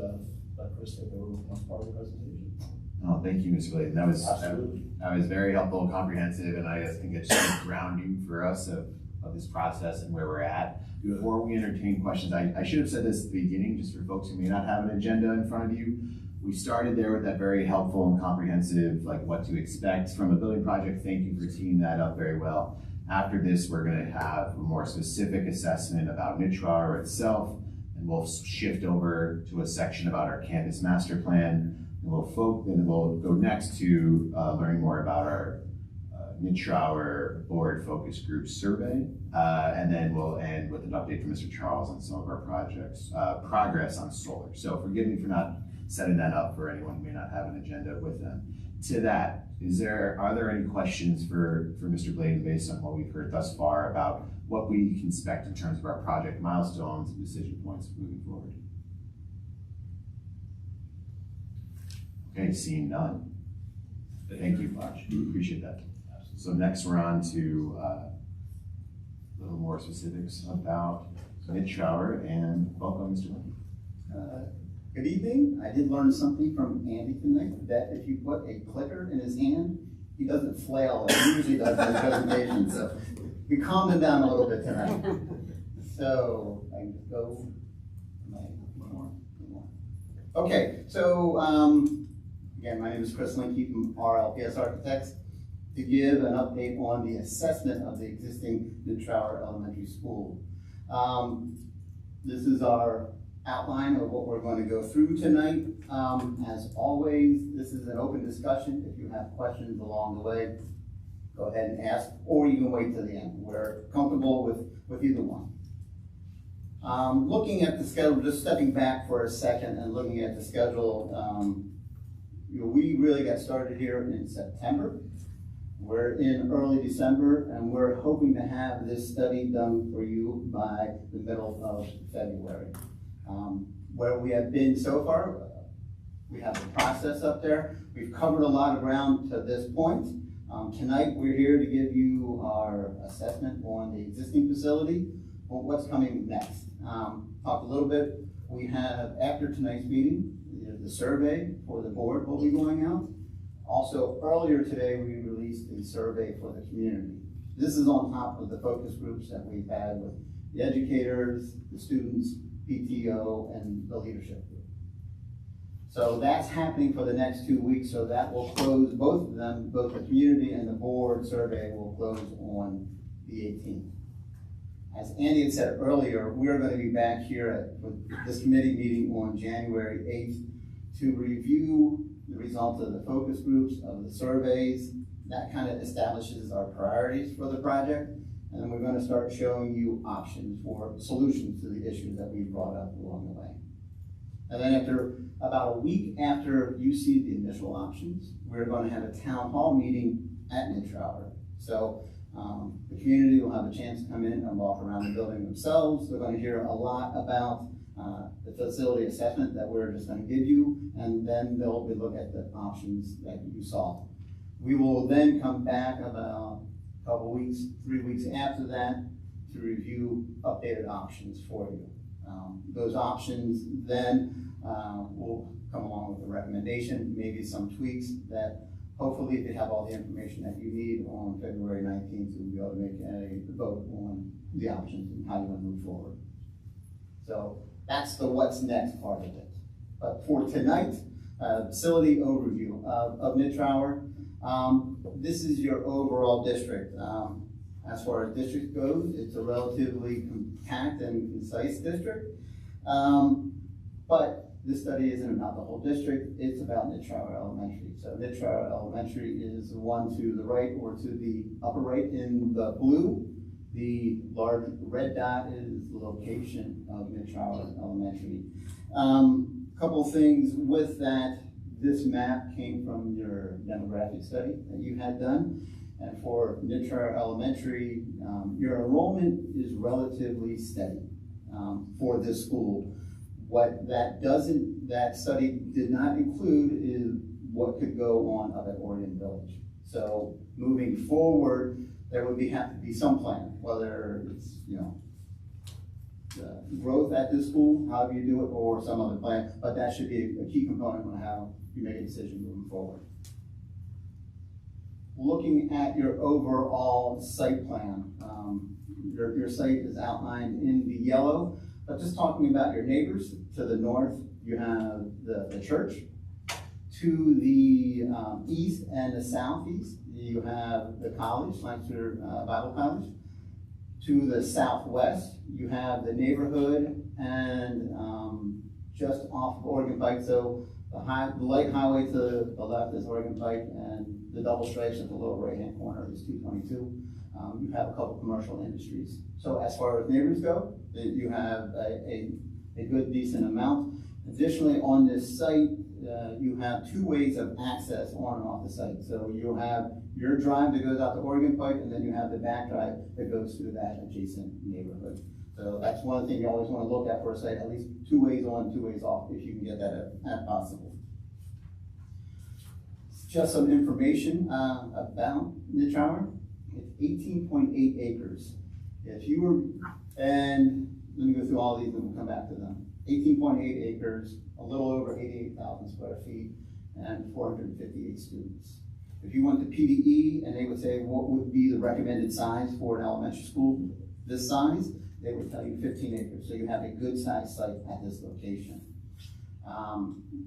let Chris take over with one part of the presentation. Oh, thank you, Mr. Layton. That was very helpful and comprehensive, and I think it's just a grounding for us of this process and where we're at. Before we entertain questions, I should have said this at the beginning, just for folks who may not have an agenda in front of you. We started there with that very helpful and comprehensive, like what to expect from a building project. Thank you for teeing that up very well. After this, we're going to have a more specific assessment about Nitschauer itself, and we'll shift over to a section about our campus master plan. And we'll go next to learning more about our Nitschauer board focus group survey, and then we'll end with an update from Mr. Charles on some of our projects, progress on solar. So forgive me for not setting that up for anyone who may not have an agenda with them. To that, are there any questions for Mr. Bladen based on what we've heard thus far about what we can expect in terms of our project milestones and decision points moving forward? Okay, seeing none. Thank you much. Appreciate that. So next we're on to a little more specifics about Nitschauer, and welcome, Mr. Lynn. Good evening. I did learn something from Andy tonight, that if you put a clicker in his hand, he doesn't flail like he usually does in his presentation. So we calmed him down a little bit tonight. So I can go. Okay, so again, my name is Chris Linke from RLPS Architects, to give an update on the assessment of the existing Nitschauer Elementary School. This is our outline of what we're going to go through tonight. As always, this is an open discussion. If you have questions along the way, go ahead and ask, or you can wait till the end. We're comfortable with either one. Looking at the schedule, just stepping back for a second and looking at the schedule, we really got started here in September. We're in early December, and we're hoping to have this study done for you by the middle of February. Where we have been so far, we have the process up there. We've covered a lot of ground to this point. Tonight, we're here to give you our assessment on the existing facility, on what's coming next. Talk a little bit, we have, after tonight's meeting, the survey for the board will be going out. Also, earlier today, we released a survey for the community. This is on top of the focus groups that we've had with the educators, the students, PTO, and the leadership group. So that's happening for the next 2 weeks, so that will close, both of them, both the community and the board survey will close on the 18th. As Andy had said earlier, we're going to be back here at this committee meeting on January 8th to review the results of the focus groups, of the surveys. That kind of establishes our priorities for the project. And then we're going to start showing you options for solutions to the issues that we brought up along the way. And then after about a week after you see the initial options, we're going to have a town hall meeting at Mid-Trower. So the community will have a chance to come in and walk around the building themselves. They're going to hear a lot about the facility assessment that we're just going to give you, and then they'll look at the options that you saw. We will then come back about a couple weeks, 3 weeks after that to review updated options for you. Those options then will come along with a recommendation, maybe some tweaks that hopefully if you have all the information that you need on February 19th, you'll be able to make a vote on the options and how you want to move forward. So that's the what's next part of it. But for tonight, facility overview of Mid-Trower. This is your overall district. As far as district goes, it's a relatively compact and concise district. But this study isn't about the whole district, it's about Mid-Trower Elementary. So Mid-Trower Elementary is the one to the right or to the upper right in the blue. The large red dot is the location of Mid-Trower Elementary. Couple things with that. This map came from your demographic study that you had done. And for Mid-Trower Elementary, your enrollment is relatively steady for this school. What that study did not include is what could go on up at Oregon Village. So moving forward, there would have to be some plan, whether it's, growth at this school, however you do it, or some other plan, but that should be a key component on how you make a decision moving forward. Looking at your overall site plan, your site is outlined in the yellow, but just talking about your neighbors, to the north, you have the church. To the east and the southeast, you have the college, Lancaster Bible College. To the southwest, you have the neighborhood and just off of Oregon Pike. So the light highway to the left is Oregon Pike, and the double stripes at the lower right-hand corner is 222. You have a couple commercial industries. So as far as neighbors go, you have a good, decent amount. Additionally, on this site, you have two ways of access on and off the site. So you have your drive that goes out to Oregon Pike, and then you have the back drive that goes through that adjacent neighborhood. So that's one thing you always want to look at for a site, at least 2 ways on, 2 ways off, if you can get that at possible. Just some information about Mid-Trower. It's 18.8 acres. If you were, and let me go through all these and we'll come back to them. 18.8 acres, a little over 88,000 square feet, and 458 students. If you went to PDE and they would say, what would be the recommended size for an elementary school this size, they would tell you 15 acres. So you have a good sized site at this location.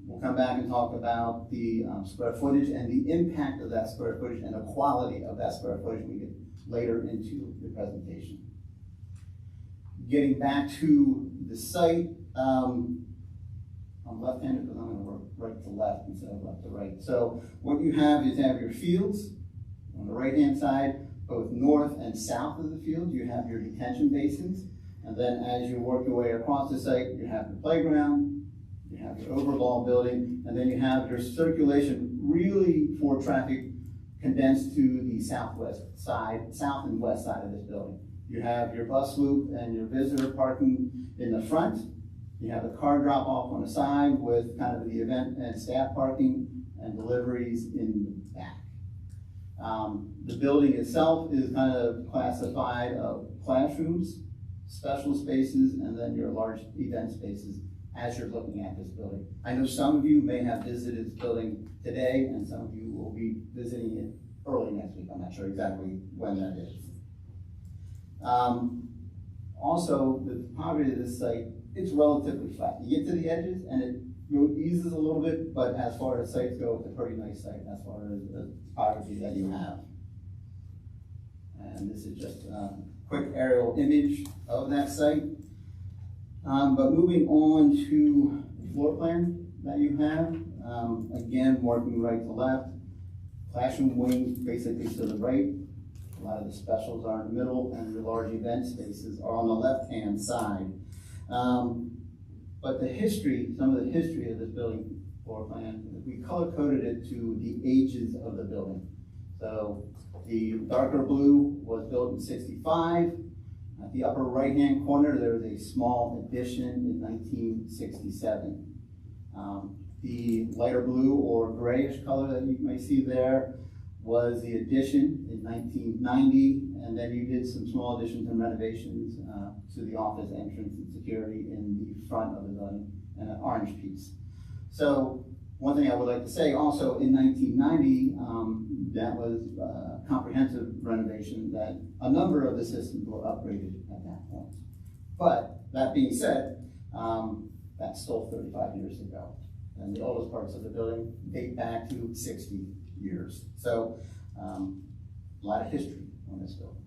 We'll come back and talk about the square footage and the impact of that square footage and the quality of that square footage when we get later into the presentation. Getting back to the site, I'm left-handed because I'm going to work right to left instead of left to right. So what you have is your fields. On the right-hand side, both north and south of the field, you have your detention basins. And then as you work your way across the site, you have the playground, you have your overall building, and then you have your circulation really for traffic condensed to the southwest side, south and west side of this building. You have your bus loop and your visitor parking in the front. You have the car drop off on the side with kind of the event and staff parking and deliveries in the back. The building itself is kind of classified of classrooms, special spaces, and then your large event spaces as you're looking at this building. I know some of you may have visited this building today, and some of you will be visiting it early next week. I'm not sure exactly when that is. Also, the topography of this site, it's relatively flat. You get to the edges and it eases a little bit, but as far as sites go, it's a pretty nice site as far as the topography that you have. And this is just a quick aerial image of that site. But moving on to the floor plan that you have, again, working right to left, classroom wings basically to the right. A lot of the specials are in the middle, and the large event spaces are on the left-hand side. But the history, some of the history of this building floor plan, we color-coded it to the ages of the building. So the darker blue was built in '65. At the upper right-hand corner, there was a small addition in 1967. The lighter blue or grayish color that you may see there was the addition in 1990, and then you did some small additions and renovations to the office entrance and security in the front of the building, and an orange piece. So one thing I would like to say also, in 1990, that was a comprehensive renovation that a number of the systems were upgraded at that point. But that being said, that's still 35 years ago. And the oldest parts of the building date back to 60 years. So a lot of history on this building.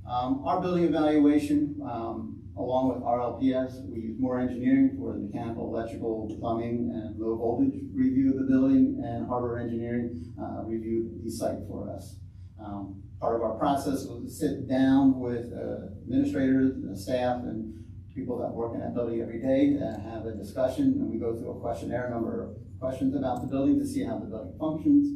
Our building evaluation, along with RLPS, we use more engineering for the mechanical, electrical, plumbing, and low voltage review of the building, and Harbor Engineering reviewed the site for us. Part of our process was to sit down with administrators and staff and people that work in that building every day and have a discussion, and we go through a questionnaire, a number of questions about the building to see how the building functions.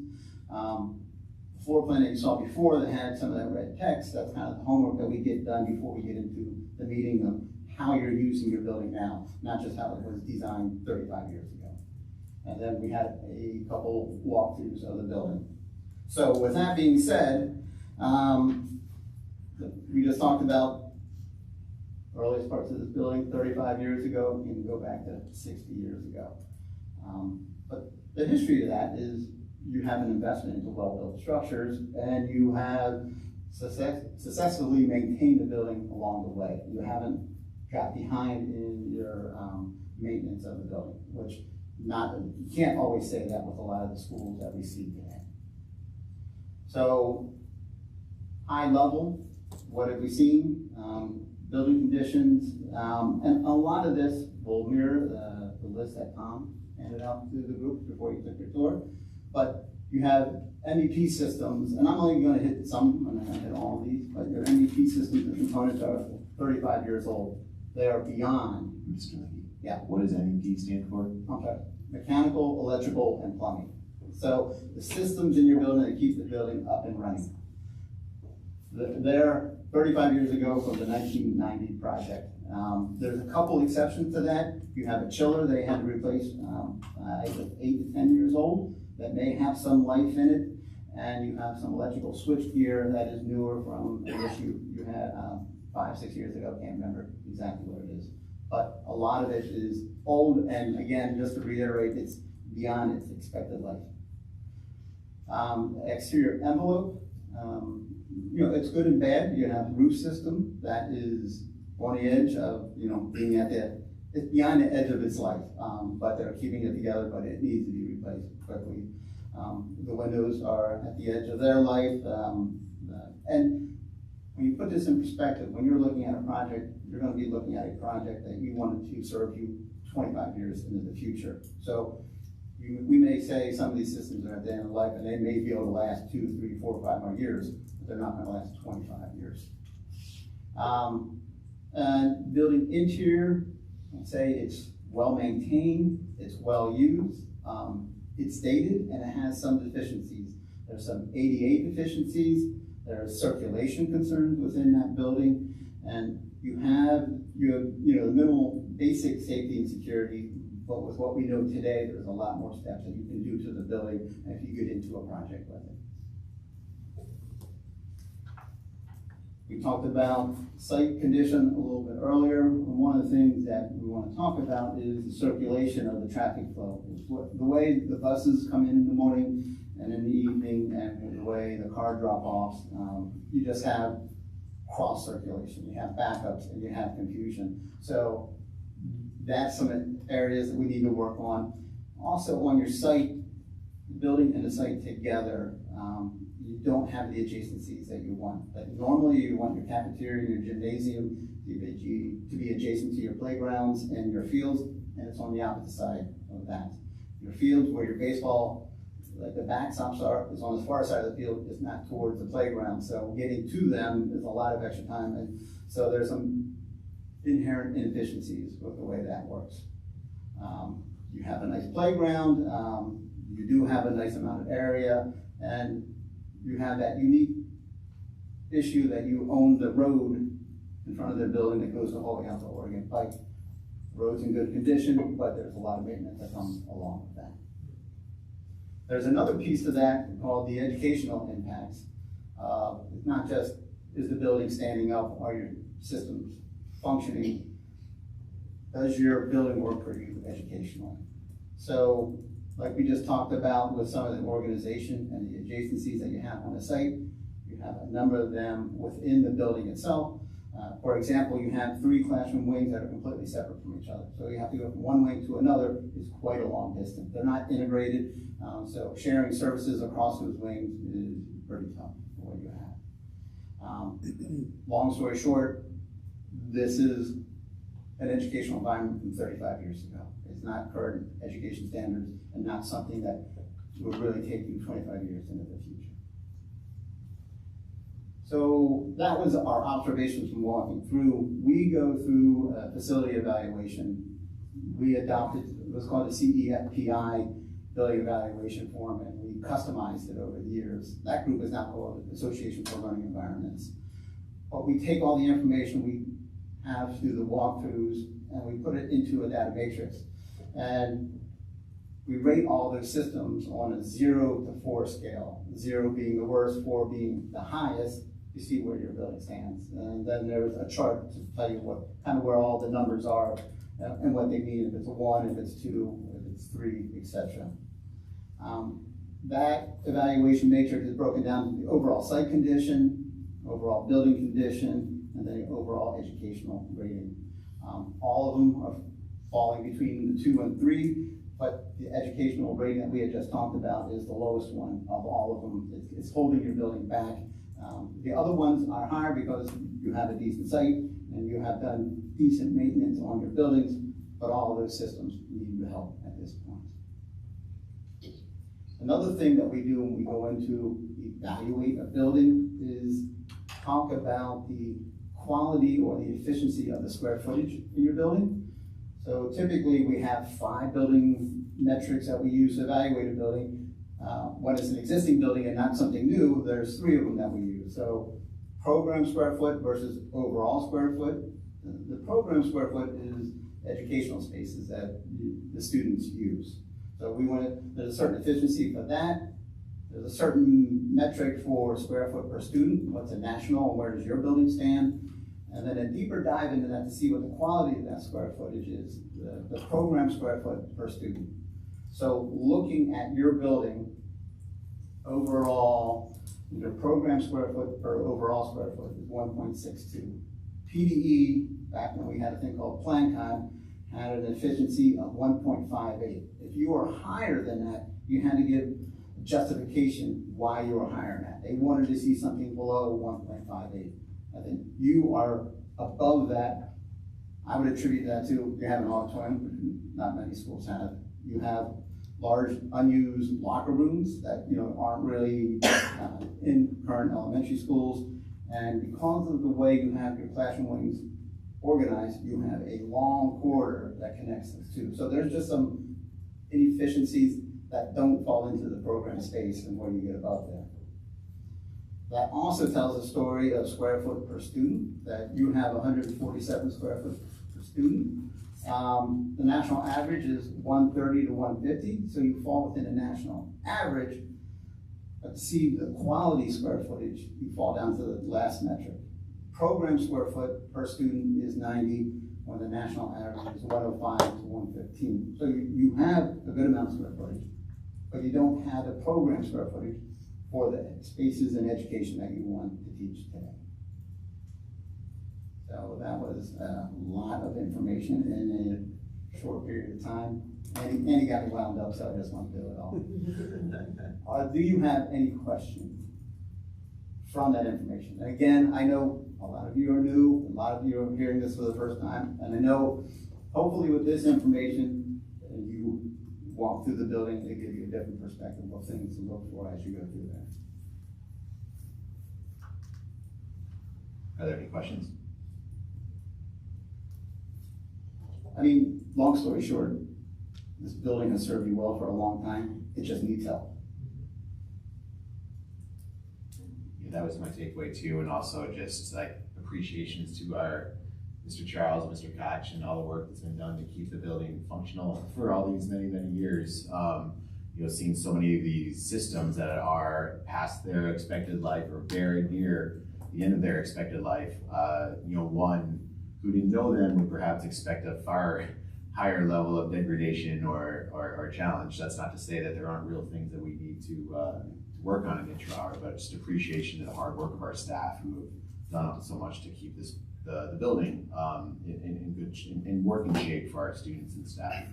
The floor plan that you saw before that had some of that red text, that's kind of the homework that we get done before we get into the meeting of how you're using your building now, not just how it was designed 35 years ago. And then we had a couple walkthroughs of the building. So with that being said, we just talked about earliest parts of this building 35 years ago. You can go back to 60 years ago. But the history of that is you have an investment into well-built structures, and you have successfully maintained the building along the way. You haven't got behind in your maintenance of the building, which you can't always say that with a lot of the schools that we see today. So, high level, what have we seen? Building conditions, and a lot of this will mirror the list that Tom handed out to the group before you took your tour. But you have MEP systems, and I'm only going to hit some, I'm not going to hit all of these, but your MEP systems and components are 35 years old. They are beyond. Yeah. What does MEP stand for? Okay. Mechanical, electrical, and plumbing. So the systems in your building that keep the building up and running. They're 35 years ago from the 1990 project. There's a couple exceptions to that. You have a chiller they had to replace, I think 8 to 10 years old, that may have some life in it, and you have some electrical switch gear that is newer from an issue you had 5, 6 years ago. Can't remember exactly what it is, but a lot of it is old, and again, just to reiterate, it's beyond its expected life. Exterior envelope, it's good and bad. You have roof system that is on the edge of, being it's beyond the edge of its life, but they're keeping it together, but it needs to be replaced quickly. The windows are at the edge of their life, and when you put this in perspective, when you're looking at a project, you're going to be looking at a project that you wanted to serve you 25 years into the future. So we may say some of these systems are at the end of life, and they may be able to last 2, 3, 4, 5 more years, but they're not going to last 25 years. And building interior, I'd say it's well maintained, it's well used, it's dated, and it has some deficiencies. There's some ADA deficiencies, there's circulation concerns within that building, and you have the minimal basic safety and security, but with what we know today, there's a lot more steps that you can do to the building if you get into a project with it. We talked about site condition a little bit earlier. And one of the things that we want to talk about is the circulation of the traffic flow. The way the buses come in the morning and in the evening, and the way the car drop-offs, you just have cross circulation. You have backups and you have confusion. So that's some areas that we need to work on. Also on your site, building and the site together, you don't have the adjacencies that you want. Like normally you want your cafeteria and your gymnasium to be adjacent to your playgrounds and your fields, and it's on the opposite side of that. Your fields where your baseball, like the backstops are, is on the far side of the field, it's not towards the playground. So getting to them is a lot of extra time. And so there's some inherent inefficiencies with the way that works. You have a nice playground, you do have a nice amount of area, and you have that unique issue that you own the road in front of the building that goes the whole way out to Oregon Pike. Road's in good condition, but there's a lot of maintenance that comes along with that. There's another piece to that called the educational impacts. It's not just, is the building standing up, are your systems functioning? Does your building work for you educationally? So, like we just talked about with some of the organization and the adjacencies that you have on the site, you have a number of them within the building itself. For example, you have 3 classroom wings that are completely separate from each other. So you have to go from one wing to another is quite a long distance. They're not integrated, so sharing services across those wings is pretty tough for what you have. Long story short, this is an educational environment from 35 years ago. It's not current education standards and not something that will really take you 25 years into the future. So that was our observations from walking through. We go through a facility evaluation. We adopted what's called a CEFPI building evaluation form, and we customized it over the years. That group is now called the Association for Learning Environments. But we take all the information we have through the walkthroughs and we put it into a data matrix. And we rate all those systems on a 0 to 4 scale. 0 being the worst, 4 being the highest. You see where your building stands. And then there's a chart to tell you what kind of where all the numbers are and what they mean, if it's a 1, if it's 2, if it's 3, etc. That evaluation matrix is broken down to the overall site condition, overall building condition, and then the overall educational rating. All of them are falling between the 2 and 3, but the educational rating that we had just talked about is the lowest one of all of them. It's holding your building back. The other ones are higher because you have a decent site and you have done decent maintenance on your buildings, but all of those systems need help at this point. Another thing that we do when we go into evaluate a building is talk about the quality or the efficiency of the square footage in your building. So typically we have 5 building metrics that we use to evaluate a building. When it's an existing building and not something new, there's 3 of them that we use. So program square foot versus overall square foot. The program square foot is educational spaces that the students use. So there's a certain efficiency for that. There's a certain metric for square foot per student. What's a national and where does your building stand? And then a deeper dive into that to see what the quality of that square footage is, the program square foot per student. So looking at your building, overall, your program square foot per overall square foot is 1.62. PDE, back when we had a thing called plan time, had an efficiency of 1.58. If you were higher than that, you had to give justification why you were higher than that. They wanted to see something below 1.58. I think you are above that. I would attribute that to you have an auditorium, which not many schools have. You have large unused locker rooms that aren't really in current elementary schools. And because of the way you have your classroom wings organized, you have a long corridor that connects those two. So there's just some inefficiencies that don't fall into the program space and where you get above there. That also tells a story of square foot per student, that you have 147 square foot per student. The national average is 130 to 150, so you fall within a national average. But to see the quality square footage, you fall down to the last metric. program square foot per student is 90, when the national average is 105 to 115. So you have a good amount of square footage, but you don't have the program square footage for the spaces and education that you want to teach today. So that was a lot of information in a short period of time. And he got me wound up, so I just want to do it all. Do you have any questions from that information? And again, I know a lot of you are new, a lot of you are hearing this for the first time, and I know hopefully with this information, you walk through the building, they give you a different perspective of things to look for as you go through there. Are there any questions? I mean, long story short, this building has served you well for a long time. It just needs help. Yeah, that was my takeaway too, and also just like appreciations to our Mr. Charles and Mr. Koch and all the work that's been done to keep the building functional for all these many, many years. You know, seeing so many of these systems that are past their expected life or very near the end of their expected life. You know, one who didn't know them would perhaps expect a far higher level of degradation or challenge. That's not to say that there aren't real things that we need to work on in Intro-Hour, but just appreciation of the hard work of our staff who have done so much to keep the building in working shape for our students and staff.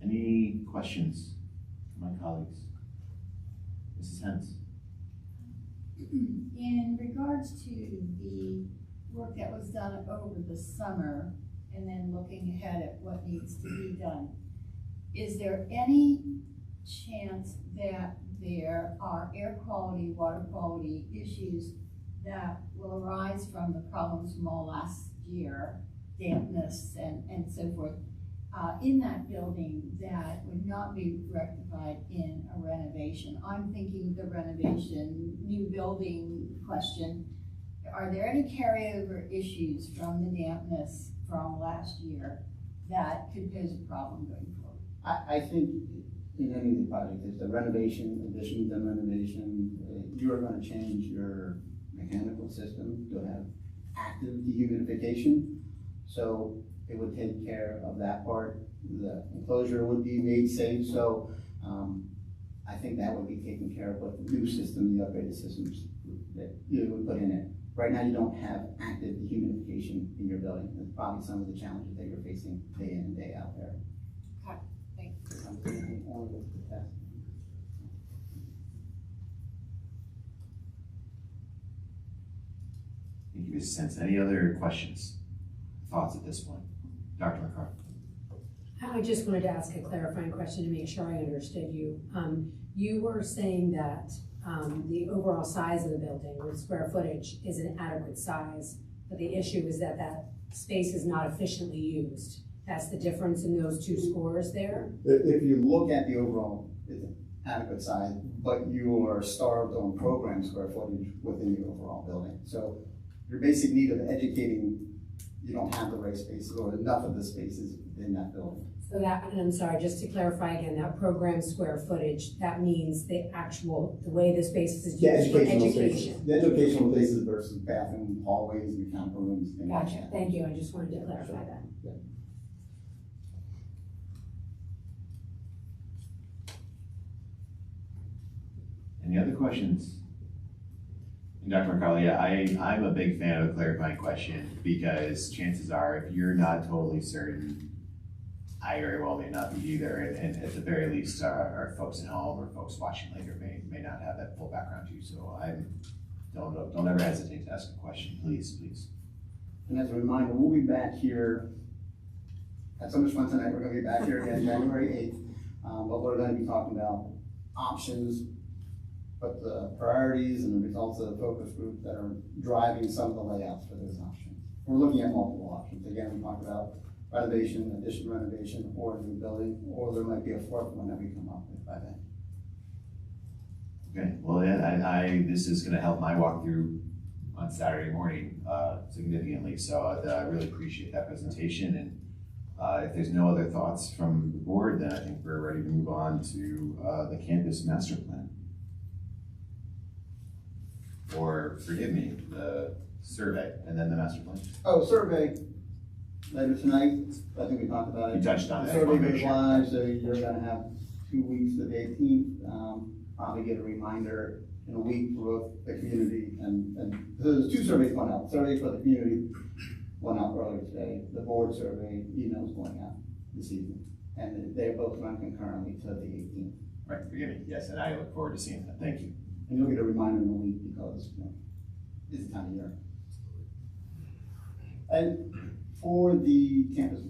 Any questions from my colleagues? Mrs. Hens. In regards to the work that was done over the summer and then looking ahead at what needs to be done, is there any chance that there are air quality, water quality issues that will arise from the problems from all last year, dampness and so forth, in that building that would not be rectified in a renovation? I'm thinking the renovation, new building question. Are there any carryover issues from the dampness from last year that could pose a problem going forward? I think in any of the projects, it's the renovation, additions and renovation, you're going to change your mechanical system to have active dehumidification. So it would take care of that part. The enclosure would be made safe. So I think that would be taken care of with the new system, the upgraded systems that you would put in it. Right now, you don't have active dehumidification in your building. That's probably some of the challenges that you're facing day in and day out there. Okay, thank you. Thank you, Mrs. Hens. Any other questions, thoughts at this point? Dr. McCarthy. I just wanted to ask a clarifying question to make sure I understood you. You were saying that the overall size of the building with square footage is an adequate size, but the issue is that that space is not efficiently used. That's the difference in those two scores there? If you look at the overall, it's an adequate size, but you are starved on program square footage within the overall building. So your basic need of educating, you don't have the right spaces or enough of the spaces in that building. So that, and I'm sorry, just to clarify again, that program square footage, that means the way the space is used for education. The educational places versus bathroom, hallways, mechanical rooms, things like Gotcha, that. thank you, I just wanted to clarify that. Yeah. Any other questions? And Dr. McCarley, I'm a big fan of a clarifying question because chances are if you're not totally certain, I very well may not be either, and at the very least, our folks at home or folks watching later may not have that full background too. So don't ever hesitate to ask a question, please. And as a reminder, we'll be back here. Had so much fun tonight. We're going to be back here again January 8th. But we're going to be talking about options, but the priorities and the results of the focus group that are driving some of the layouts for those options. We're looking at multiple options. Again, we talked about renovation, addition renovation, or a new building, or there might be a fourth one that we come up with by then. Okay, well, yeah, this is going to help my walkthrough on Saturday morning significantly, so I really appreciate that presentation. And if there's no other thoughts from the board, then I think we're ready to move on to the campus master plan. Or, forgive me, the survey, and then the master plan. Oh, survey, later tonight, I think we talked about it. You touched on it. The survey goes live, so you're gonna have 2 weeks to the 18th. Probably get a reminder in a week for both the community and so there's 2 surveys going out. Survey for the community went out earlier today. The board survey email's going out this evening. And they both run concurrently to the 18th. Right, forgive me. Yes, and I look forward to seeing that. Thank you. And you'll get a reminder in a week because it's the time of year. And for the campus,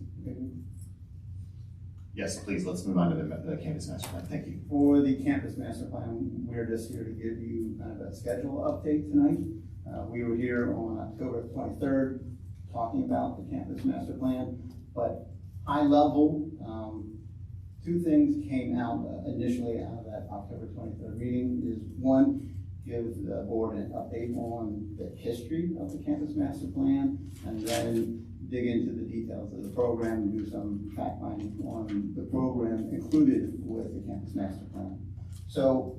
Yes, please, let's move on to the campus master plan. Thank you. for the campus master plan, we're just here to give you kind of a schedule update tonight. We were here on October 23rd talking about the campus master plan, but high level, 2 things came out initially out of that October 23rd meeting is one, give the board an update on the history of the campus master plan, and then dig into the details of the program and do some fact finding on the program included with the campus master plan. So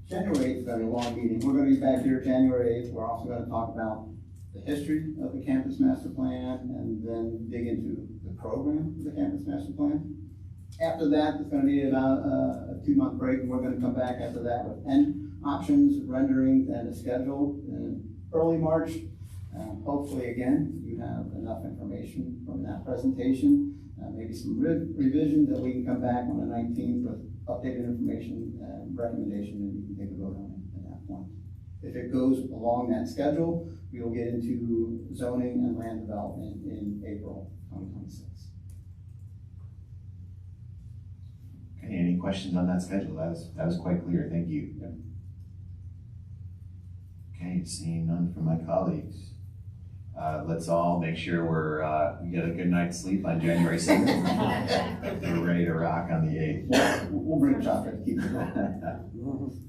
January 8th is going to be a long meeting. We're going to be back here January 8th. We're also going to talk about the history of the campus master plan and then dig into the program of the campus master plan. After that, it's going to be about a 2-month break, and we're going to come back after that with end options, renderings, and a schedule in early March. Hopefully, again, you have enough information from that presentation, maybe some revisions that we can come back on the 19th with updated information and recommendation, and you can take a vote on it at that point. If it goes along that schedule, we will get into zoning and land development in April 2026. Okay, any questions on that schedule? That was quite clear. Thank you. Yep. Okay, seeing none from my colleagues. Let's all make sure we get a good night's sleep on January 7th. We're ready to rock on the 8th. We'll bring chocolate to keep it going.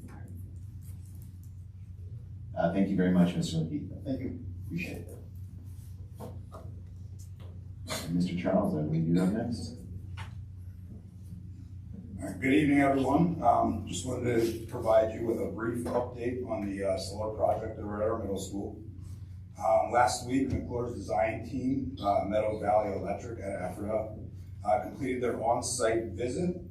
Thank you very much, Mr. Lee. Thank you. Appreciate it. And Mr. Charles, I believe you're up next. Good evening, everyone. Just wanted to provide you with a brief update on the solar project over at our middle school. Last week, McClure's design team, Meadow Valley Electric at Aphrodite, completed their on-site visit.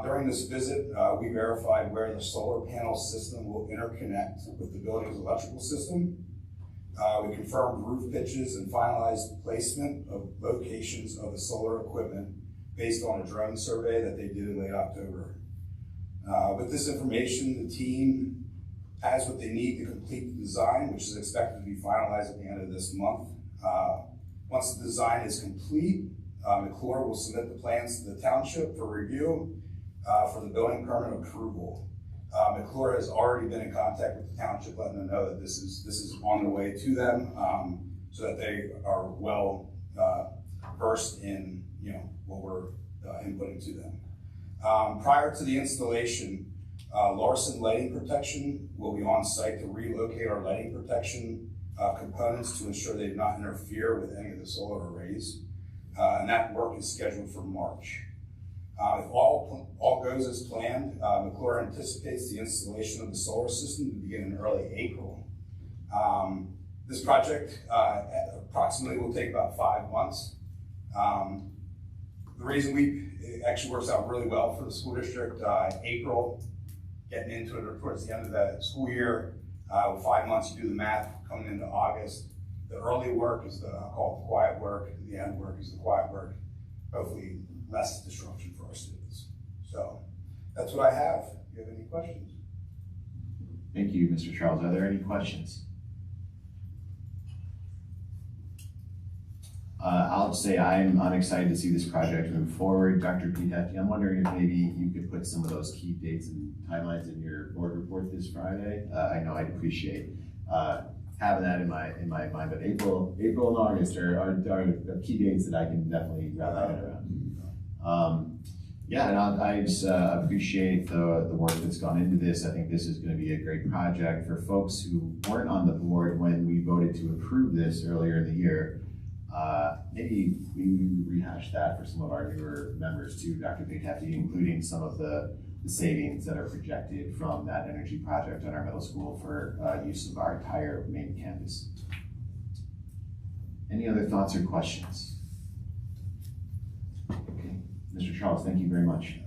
During this visit, we verified where the solar panel system will interconnect with the building's electrical system. We confirmed roof pitches and finalized placement of locations of the solar equipment based on a drone survey that they did in late October. With this information, the team has what they need to complete the design, which is expected to be finalized at the end of this month. Once the design is complete, McClure will submit the plans to the township for review for the building permit approval. McClure has already been in contact with the township, letting them know that this is on the way to them, so that they are well versed in what we're inputting to them. Prior to the installation, Larson Lighting Protection will be on site to relocate our lighting protection components to ensure they do not interfere with any of the solar arrays. And that work is scheduled for March. If all goes as planned, McClure anticipates the installation of the solar system to begin in early April. This project approximately will take about 5 months. The reason it actually works out really well for the school district, April, getting into it towards the end of the school year, with 5 months, you do the math, coming into August. The early work is I'll call it the quiet work, and the end work is the quiet work. Hopefully less disruption for our students. So that's what I have. Do you have any questions? Thank you, Mr. Charles. Are there any questions? I'll just say I'm excited to see this project move forward. Dr. Pete Hefty, I'm wondering if maybe you could put some of those key dates and timelines in your board report this Friday. I know I'd appreciate having that in my mind, but April and August are key dates that I can definitely wrap my head around. Yeah, and I just appreciate the work that's gone into this. I think this is going to be a great project for folks who weren't on the board when we voted to approve this earlier in the year. Maybe we rehash that for some of our newer members too, Dr. Big Hefty, including some of the the savings that are projected from that energy project on our middle school for use of our entire main campus. Any other thoughts or questions? Okay, Mr. Charles, thank you very much.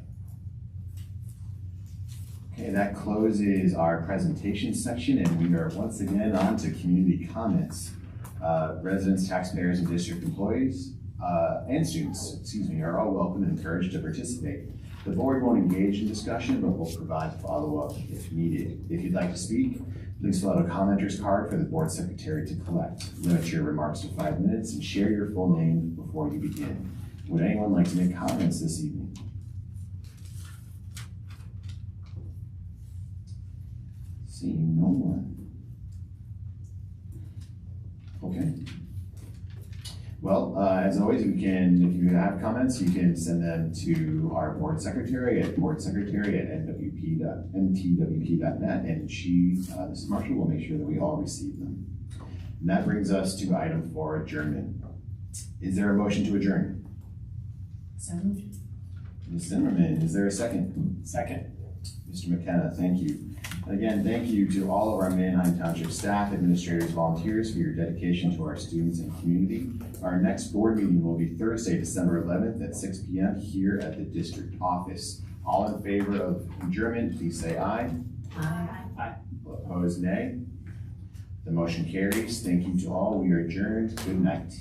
Okay, that closes our presentation section, and we are once again on to community comments. Residents, taxpayers, and district employees, and students, are all welcome and encouraged to participate. The board won't engage in discussion, but will provide follow-up if needed. If you'd like to speak, please fill out a commenter's card for the board secretary to collect. Limit your remarks to 5 minutes and share your full name before you begin. Would anyone like to make comments this evening? Seeing no one. Okay. Well, as always, if you have comments, you can send them to our board secretary at boardsecretary@nwp.mtwp.net, and she, Mrs. Marshall, will make sure that we all receive them. And that brings us to item 4, adjournment. Is there a motion to adjourn? So moved. Ms. Zimmerman, is there a second? Second. Mr. McKenna, thank you. Again, thank you to all of our Manheim Township staff, administrators, volunteers for your dedication to our students and community. Our next board meeting will be Thursday, December 11th at 6 p.m. here at the district office. All in favor of adjournment, please say aye. Aye. Aye. Opposed, nay. The motion carries. Thank you to all. We are adjourned. Good night.